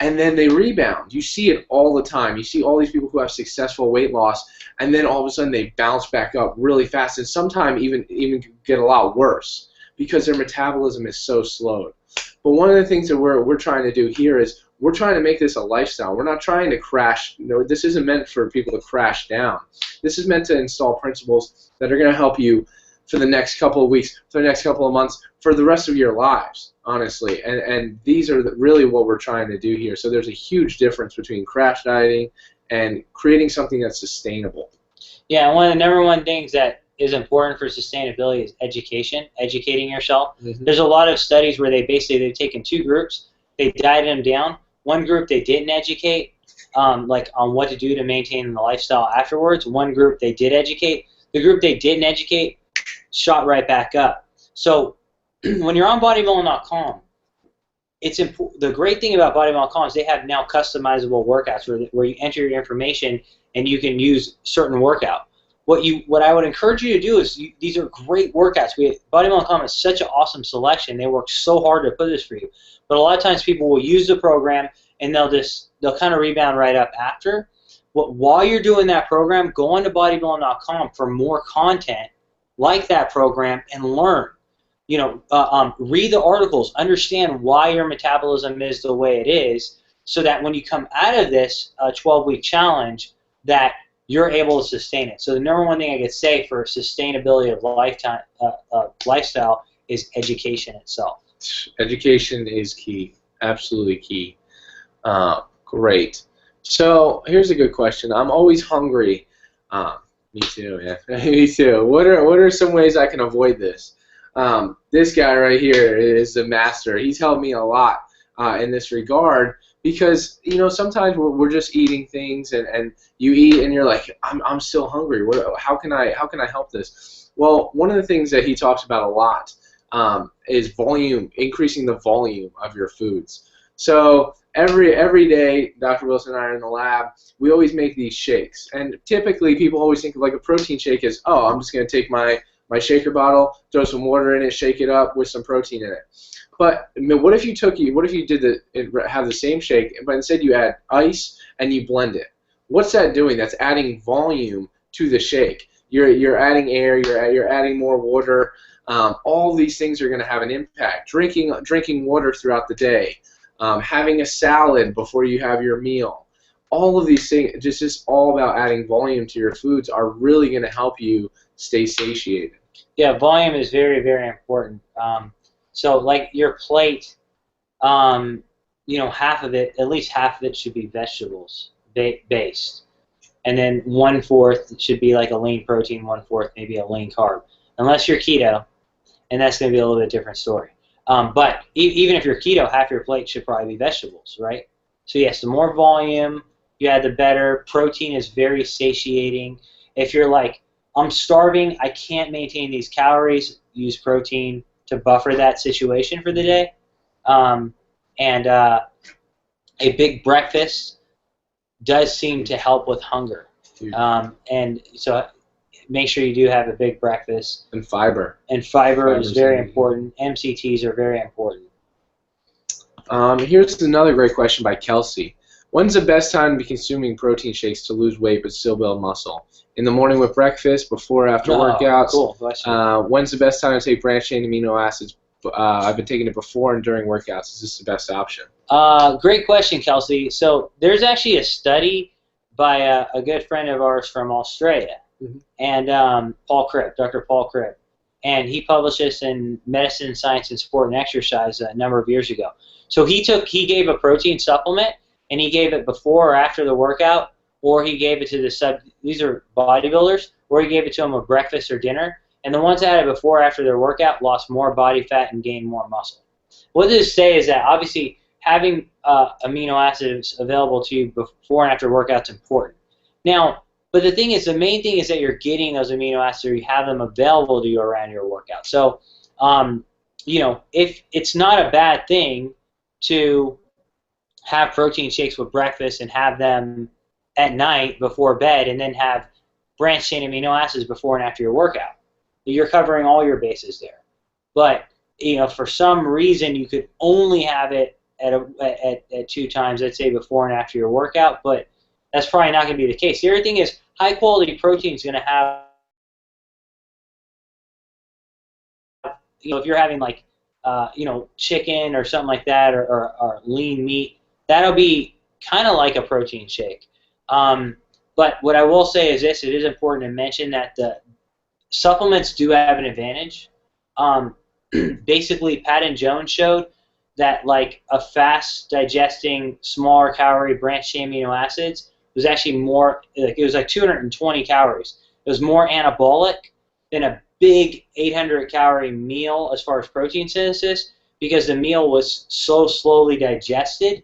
And then they rebound. You see it all the time. You see all these people who have successful weight loss, and then all of a sudden they bounce back up really fast, and sometimes even get a lot worse, because their metabolism is so slowed. But one of the things that we're trying to do here is we're trying to make this a lifestyle. We're not trying to crash. No, this isn't meant for people to crash down. This is meant to install principles that are going to help you for the next couple of weeks, for the next couple of months, for the rest of your lives, honestly. And these are really what we're trying to do here. So there's a huge difference between crash dieting and creating something that's sustainable. Yeah, and one of the number one things that is important for sustainability is educating yourself. Mm-hmm. There's a lot of studies where they've taken 2 groups, they dieted them down. One group they didn't educate, like on what to do to maintain the lifestyle afterwards. One group they did educate. The group they didn't educate shot right back up. So when you're on Bodybuilding.com, the great thing about Bodybuilding.com is they have now customizable workouts where you enter your information and you can use certain workout. What I would encourage you to do is, these are great workouts. Bodybuilding.com is such an awesome selection. They work so hard to put this for you. But a lot of times people will use the program and they'll kind of rebound right up after. While you're doing that program, go on to Bodybuilding.com for more content like that program and learn. Read the articles, understand why your metabolism is the way it is, so that when you come out of this 12-week challenge, that you're able to sustain it. So the number one thing I could say for sustainability of lifestyle is education itself. Education is key, absolutely key. Great. So here's a good question. I'm always hungry. Me too, yeah. Me too. What are some ways I can avoid this? This guy right here is the master. He's helped me a lot. in this regard, because sometimes we're just eating things, and you eat and you're like, I'm still hungry. How can I help this? Well, one of the things that he talks about a lot is volume, increasing the volume of your foods. So every day, Dr. Wilson and I are in the lab, we always make these shakes. And typically people always think of like a protein shake as, oh, I'm just going to take my shaker bottle, throw some water in it, shake it up with some protein in it. But what if you have the same shake, but instead you add ice and you blend it? What's that doing? That's adding volume to the shake. You're adding air, you're adding more water. All these things are going to have an impact. Drinking water throughout the day, having a salad before you have your meal. All of these things, just all about adding volume to your foods, are really going to help you stay satiated. Yeah, volume is very, very important. So like your plate, half of it, at least half of it should be vegetables based. And then 1/4 should be like a lean protein, 1/4 maybe a lean carb. Unless you're keto, and that's going to be a little bit different story. But even if you're keto, half your plate should probably be vegetables, right? So yes, the more volume you add, the better. Protein is very satiating. If you're like, I'm starving, I can't maintain these calories, use protein to buffer that situation for the day. And a big breakfast does seem to help with hunger. And so make sure you do have a big breakfast. And fiber. And fiber is very important. MCTs are very important. Here's another great question by Kelsey. When's the best time to be consuming protein shakes to lose weight but still build muscle? In the morning with breakfast, before or after workouts? Cool. When's the best time to take branched-chain amino acids? I've been taking it before and during workouts. Is this the best option? Great question, Kelsey. So there's actually a study by a good friend of ours from Australia, and Dr. Paul Cribb, and he published this in Medicine, Science, and Sport and Exercise a number of years ago. So he gave a protein supplement, and he gave it before or after the workout, or he gave it to these are bodybuilders, or he gave it to them with breakfast or dinner. And the ones that had it before or after their workout lost more body fat and gained more muscle. What this say is that obviously having amino acids available to you before and after workout is important. Now, but the thing is, the main thing is that you're getting those amino acids, or you have them available to you around your workout. So, if it's not a bad thing to have protein shakes with breakfast and have them at night before bed, and then have branched chain amino acids before and after your workout. You're covering all your bases there. But for some reason you could only have it at 2 times, let's say before and after your workout, but that's probably not going to be the case. The other thing is, high quality protein is going to have, if you're having like chicken or something like that, or lean meat, that'll be kind of like a protein shake. But what I will say is this: it is important to mention that the supplements do have an advantage. Basically, Pat and Jones showed that like a fast digesting, smaller calorie branched chain amino acids was actually more, it was like 220 calories. It was more anabolic than a big 800 calorie meal as far as protein synthesis, because the meal was so slowly digested.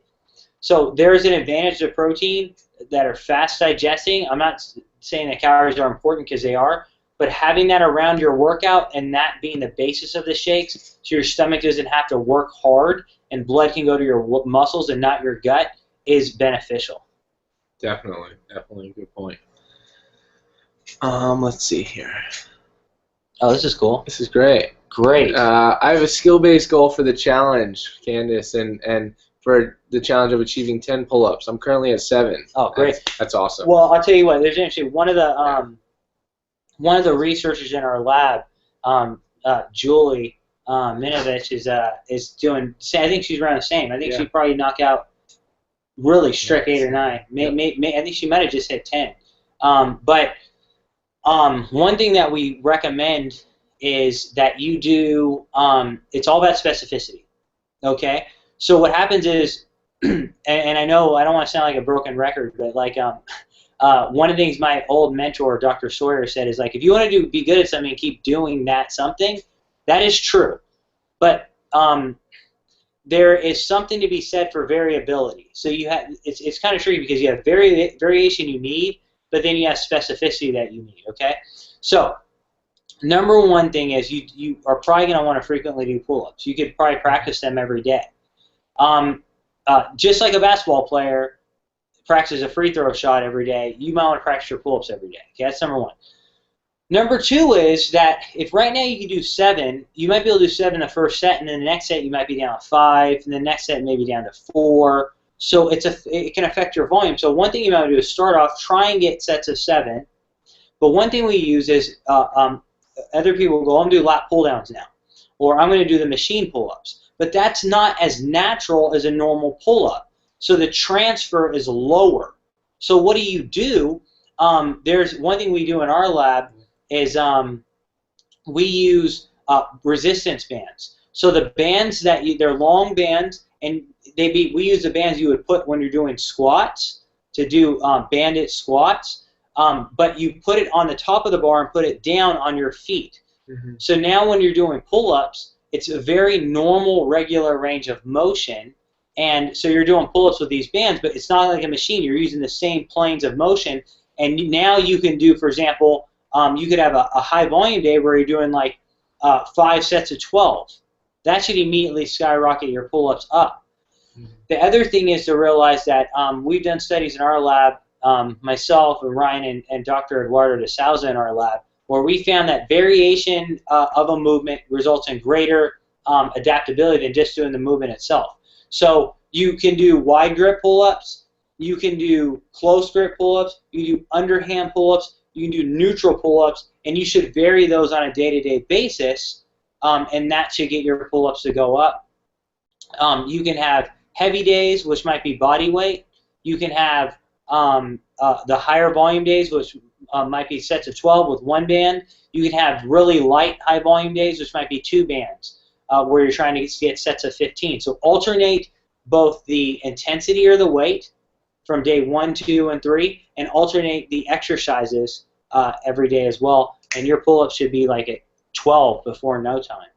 So there's an advantage to protein that are fast digesting. I'm not saying that calories are important, because they are, but having that around your workout and that being the basis of the shakes, so your stomach doesn't have to work hard and blood can go to your muscles and not your gut, is beneficial. Definitely a good point. Let's see here. Oh, this is cool. This is great. Great. I have a skill-based goal for the challenge, Candace, and for the challenge of achieving 10 pull-ups. I'm currently at 7. Oh, great. That's awesome. Well, I'll tell you what. There's actually one of the researchers in our lab, Julie Minovich, is doing. I think she's around the same. I think she probably knocked out really strict 8 or 9. I think she might have just hit 10. But one thing that we recommend is that you do. It's all about specificity. Okay. So what happens is, and I know I don't want to sound like a broken record, but like one of the things my old mentor, Dr. Sawyer, said is like, if you want to be good at something, keep doing that something. That is true. But there is something to be said for variability. So you have it's kind of tricky because you have variation you need, but then you have specificity that you need. Okay, so number one thing is you are probably going to want to frequently do pull-ups. You could probably practice them every day. Just like a basketball player practices a free throw shot every day, you might want to practice your pull-ups every day. Okay, that's number one. Number two is that if right now you can do 7, you might be able to do 7 the first set, and then the next set you might be down to 5, and the next set maybe down to 4. So it can affect your volume. So one thing you might do is start off, try and get sets of 7. But one thing we use is other people will go, I'm going to do lat pull-downs now, or I'm going to do the machine pull-ups. But that's not as natural as a normal pull-up. So the transfer is lower. So what do? There's one thing we do in our lab is we use resistance bands. So the bands they're long bands, and we use the bands you would put when you're doing squats to do bandit squats. But you put it on the top of the bar and put it down on your feet. Mm-hmm. So now when you're doing pull-ups, it's a very normal, regular range of motion. And so you're doing pull-ups with these bands, but it's not like a machine. You're using the same planes of motion. And now you can do, for example, you could have a high volume day where you're doing like 5 sets of 12. That should immediately skyrocket your pull-ups up. Mm-hmm. The other thing is to realize that we've done studies in our lab, myself and Ryan and Dr. Eduardo de Souza in our lab, where we found that variation of a movement results in greater adaptability than just doing the movement itself. So you can do wide grip pull-ups, you can do close grip pull-ups, you can do underhand pull-ups, you can do neutral pull-ups, and you should vary those on a day-to-day basis, and that should get your pull-ups to go up. You can have heavy days, which might be body weight. You can have the higher volume days, which might be sets of 12 with 1 band. You can have really light high volume days, which might be 2 bands, where you're trying to get sets of 15. So alternate both the intensity or the weight from day 1, 2, and 3, and alternate the exercises every day as well. And your pull-ups should be like at 12 before no time.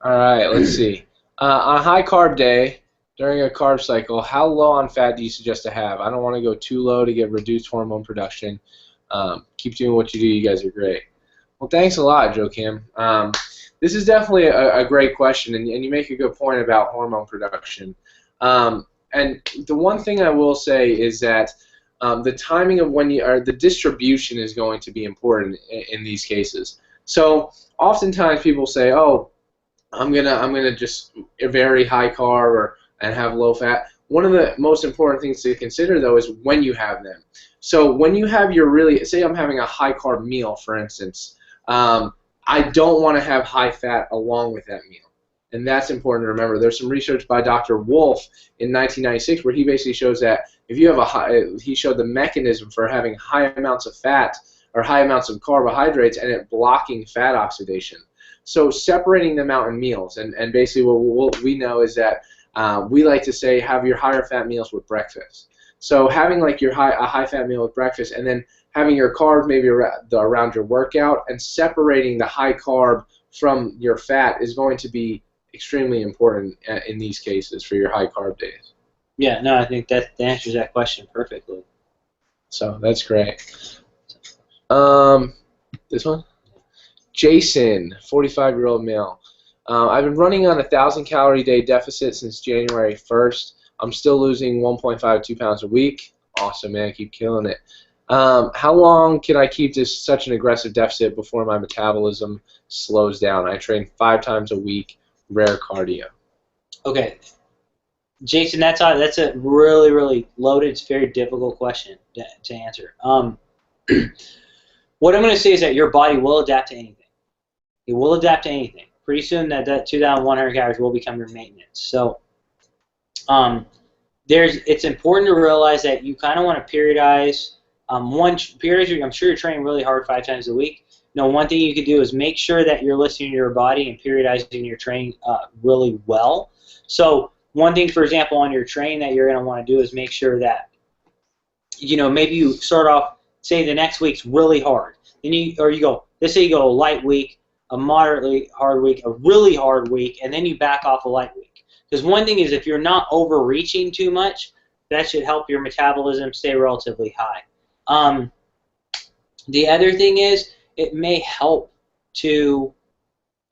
All right, let's see. On a high carb day, during a carb cycle, how low on fat do you suggest to have? I don't want to go too low to get reduced hormone production. Keep doing what you do. You guys are great. Well, thanks a lot, Joe Kim. This is definitely a great question, and you make a good point about hormone production. And the one thing I will say is that the timing of when the distribution is going to be important in these cases. So oftentimes people say, "Oh, I'm gonna just very high carb and have low fat." One of the most important things to consider, though, is when you have them. So when you have say I'm having a high carb meal, for instance, I don't want to have high fat along with that meal. And that's important to remember. There's some research by Dr. Wolf in 1996 where he basically shows that if you have he showed the mechanism for having high amounts of fat or high amounts of carbohydrates and it blocking fat oxidation. So separating them out in meals, and basically what we know is that we like to say have your higher fat meals with breakfast. So having like a high fat meal with breakfast, and then having your carbs maybe around your workout, and separating the high carb from your fat is going to be extremely important in these cases for your high carb days. Yeah, no, I think that answers that question perfectly. So that's great. This one? Jason, 45-year-old male. I've been running on a 1,000-calorie day deficit since January 1st. I'm still losing 1.5 to 2 pounds a week. Awesome, man. Keep killing it. How long can I keep such an aggressive deficit before my metabolism slows down? I train 5 times a week, rare cardio. Okay. Jason, that's a really, really loaded, it's a very difficult question to answer. What I'm going to say is that your body will adapt to anything. It will adapt to anything. Pretty soon that 2,100 calories will become your maintenance. So it's important to realize that you kind of want to periodize. I'm sure you're training really hard 5 times a week. One thing you could do is make sure that you're listening to your body and periodizing your training really well. So one thing, for example, on your training that you're going to want to do is make sure that, maybe you start off, say the next week's really hard. Then let's say you go a light week, a moderately hard week, a really hard week, and then you back off a light week. Because one thing is, if you're not overreaching too much, that should help your metabolism stay relatively high. The other thing is, it may help to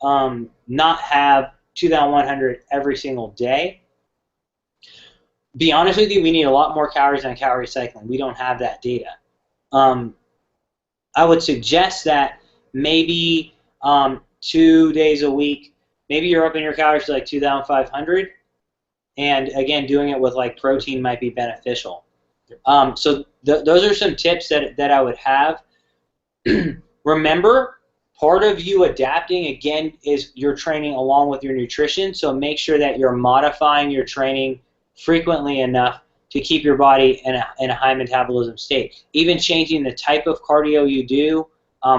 not have 2,100 every single day. Be honest with you, we need a lot more calories on calorie cycling. We don't have that data. I would suggest that maybe 2 days a week, maybe you're upping your calories to like 2,500, and again, doing it with like protein might be beneficial. So those are some tips that I would have. Remember, part of you adapting, again, is your training along with your nutrition, so make sure that you're modifying your training frequently enough to keep your body in a high metabolism state. Even changing the type of cardio you do,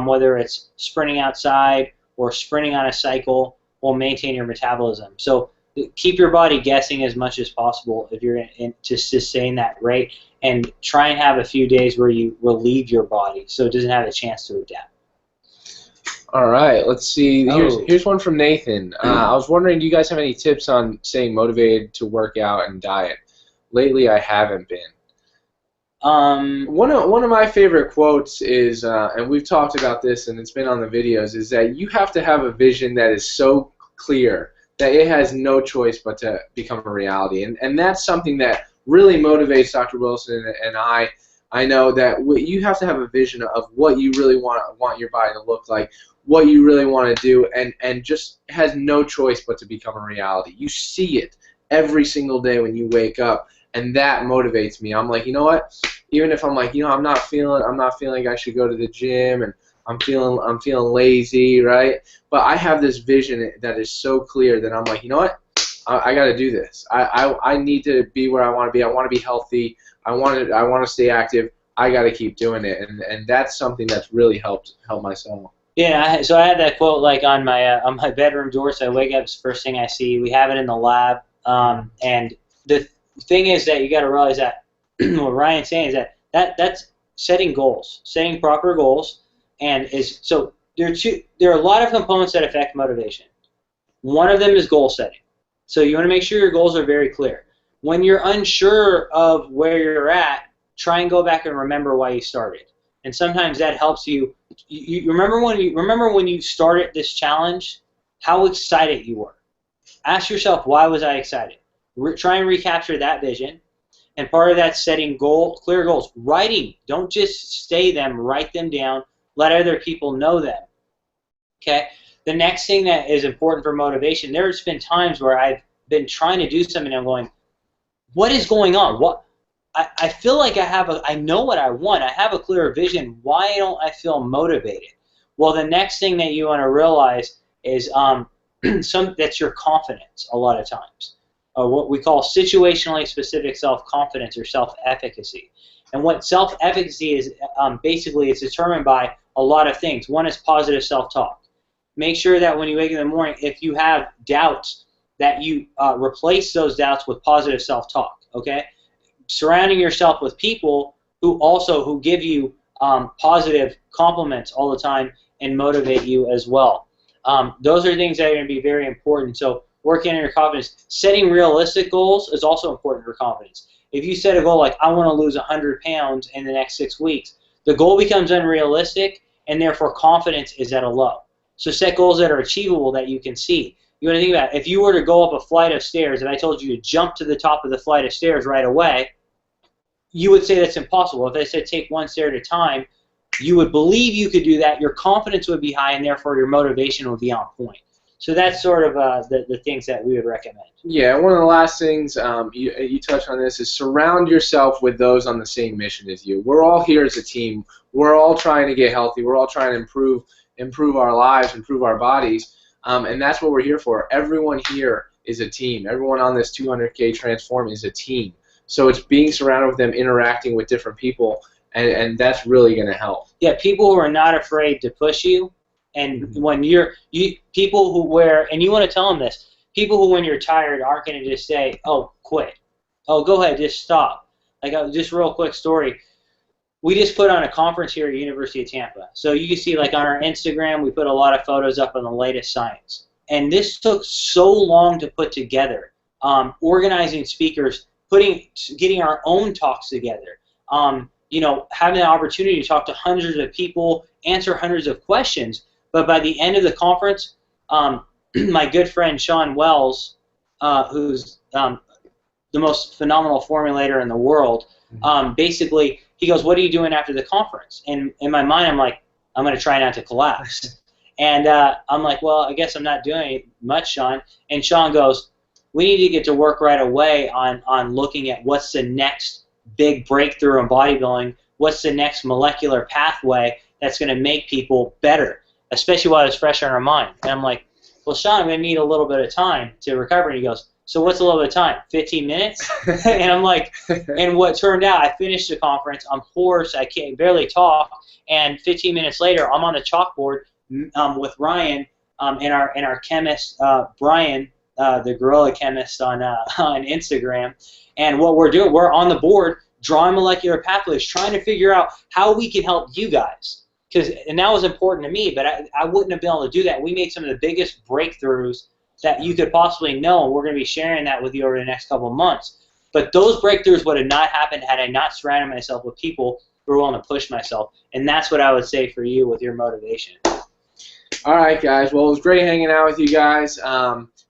whether it's sprinting outside or sprinting on a cycle, will maintain your metabolism. So keep your body guessing as much as possible if you're to sustain that rate, and try and have a few days where you relieve your body so it doesn't have a chance to adapt. All right, let's see. Here's one from Nathan. I was wondering, do you guys have any tips on staying motivated to work out and diet? Lately, I haven't been. One of my favorite quotes is, and we've talked about this and it's been on the videos, is that you have to have a vision that is so clear that it has no choice but to become a reality. And that's something that really motivates Dr. Wilson and I. I know that you have to have a vision of what you really want your body to look like, what you really want to do, and just has no choice but to become a reality. You see it every single day when you wake up, and that motivates me. I'm like, you know what? Even if I'm like, you know, I'm not feeling like I should go to the gym, and I'm feeling lazy, right? But I have this vision that is so clear that I'm like, you know what? I got to do this. I need to be where I want to be. I want to be healthy. I want to stay active. I got to keep doing it, and that's something that's really helped myself. Yeah, so I had that quote like on my bedroom door. So I wake up, it's the first thing I see. We have it in the lab, and the thing is that you got to realize that what Ryan's saying is that's setting goals, setting proper goals, and so there are a lot of components that affect motivation. One of them is goal setting. So you want to make sure your goals are very clear. When you're unsure of where you're at, try and go back and remember why you started. And sometimes that helps you. You remember when you started this challenge, how excited you were. Ask yourself, why was I excited? Try and recapture that vision. And part of that's setting clear goals. Writing. Don't just say them. Write them down. Let other people know them. Okay? The next thing that is important for motivation, there's been times where I've been trying to do something and I'm going, what is going on? I feel like I know what I want. I have a clear vision. Why don't I feel motivated? Well, the next thing that you want to realize is that's your confidence a lot of times. What we call situationally specific self-confidence or self-efficacy. And what self-efficacy is, basically it's determined by a lot of things. One is positive self-talk. Make sure that when you wake up in the morning, if you have doubts, that you replace those doubts with positive self-talk, okay? Surrounding yourself with people who give you positive compliments all the time and motivate you as well. Those are things that are going to be very important. So working on your confidence. Setting realistic goals is also important for confidence. If you set a goal like, I want to lose 100 pounds in the next 6 weeks, the goal becomes unrealistic, and therefore confidence is at a low. So set goals that are achievable that you can see. You want to think about it. If you were to go up a flight of stairs and I told you to jump to the top of the flight of stairs right away, you would say that's impossible. If I said take one stair at a time, you would believe you could do that. Your confidence would be high, and therefore your motivation would be on point. So that's sort of the things that we would recommend. Yeah, one of the last things you touched on this is surround yourself with those on the same mission as you. We're all here as a team. We're all trying to get healthy. We're all trying to improve our lives, improve our bodies. And that's what we're here for. Everyone here is a team. Everyone on this 200K Transform is a team. So it's being surrounded with them, interacting with different people, and that's really going to help. Yeah, people who are not afraid to push you, and when people who and you want to tell them this, people who when you're tired aren't going to just say, oh, quit. Oh, go ahead, just stop. Like just a real quick story. we just put on a conference here at University of Tampa. So you can see, like, on our Instagram, we put a lot of photos up on the latest science. And this took so long to put together, organizing speakers, getting our own talks together, you know, having the opportunity to talk to hundreds of people, answer hundreds of questions. But by the end of the conference, my good friend Sean Wells, who's the most phenomenal formulator in the world, basically, he goes, "What are you doing after the conference?" And in my mind, I'm like, "I'm going to try not to collapse." And I'm like, "Well, I guess I'm not doing much, Sean." And Sean goes, "We need to get to work right away on looking at what's the next big breakthrough in bodybuilding, what's the next molecular pathway that's going to make people better, especially while it's fresh on our mind." And I'm like, "Well, Sean, I'm going to need a little bit of time to recover." And he goes, "So what's a little bit of time? 15 minutes?" And I'm like, and what turned out, I finished the conference, I'm hoarse, I can't barely talk, and 15 minutes later, I'm on the chalkboard with Ryan and our chemist, Brian, the gorilla chemist on Instagram. And what we're doing, we're on the board drawing molecular pathways, trying to figure out how we can help you guys. And that was important to me, but I wouldn't have been able to do that. We made some of the biggest breakthroughs that you could possibly know, and we're going to be sharing that with you over the next couple of months. But those breakthroughs would have not happened had I not surrounded myself with people who are willing to push myself. And that's what I would say for you with your motivation. All right, guys. Well, it was great hanging out with you guys.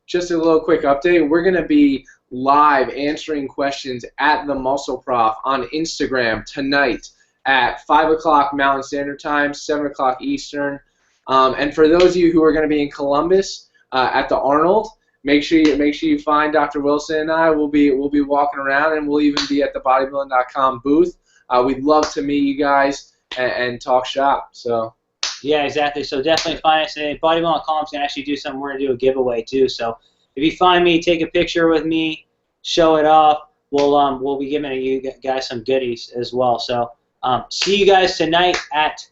Just a little quick update. We're going to be live answering questions at the Muscle Prof on Instagram tonight at 5 o'clock Mountain Standard Time, 7 o'clock Eastern. And for those of you who are going to be in Columbus at the Arnold, make sure you find Dr. Wilson and I. We'll be walking around, and we'll even be at the Bodybuilding.com booth. We'd love to meet you guys and talk shop. So. Yeah, exactly. So definitely find us. And Bodybuilding.com is going to actually do something. We're going to do a giveaway too. So if you find me, take a picture with me, show it off. We'll be giving you guys some goodies as well. So see you guys tonight at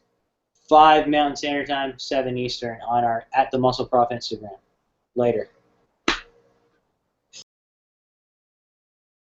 5 Mountain Standard Time, 7 Eastern on our at the Muscle Prof Instagram. Later.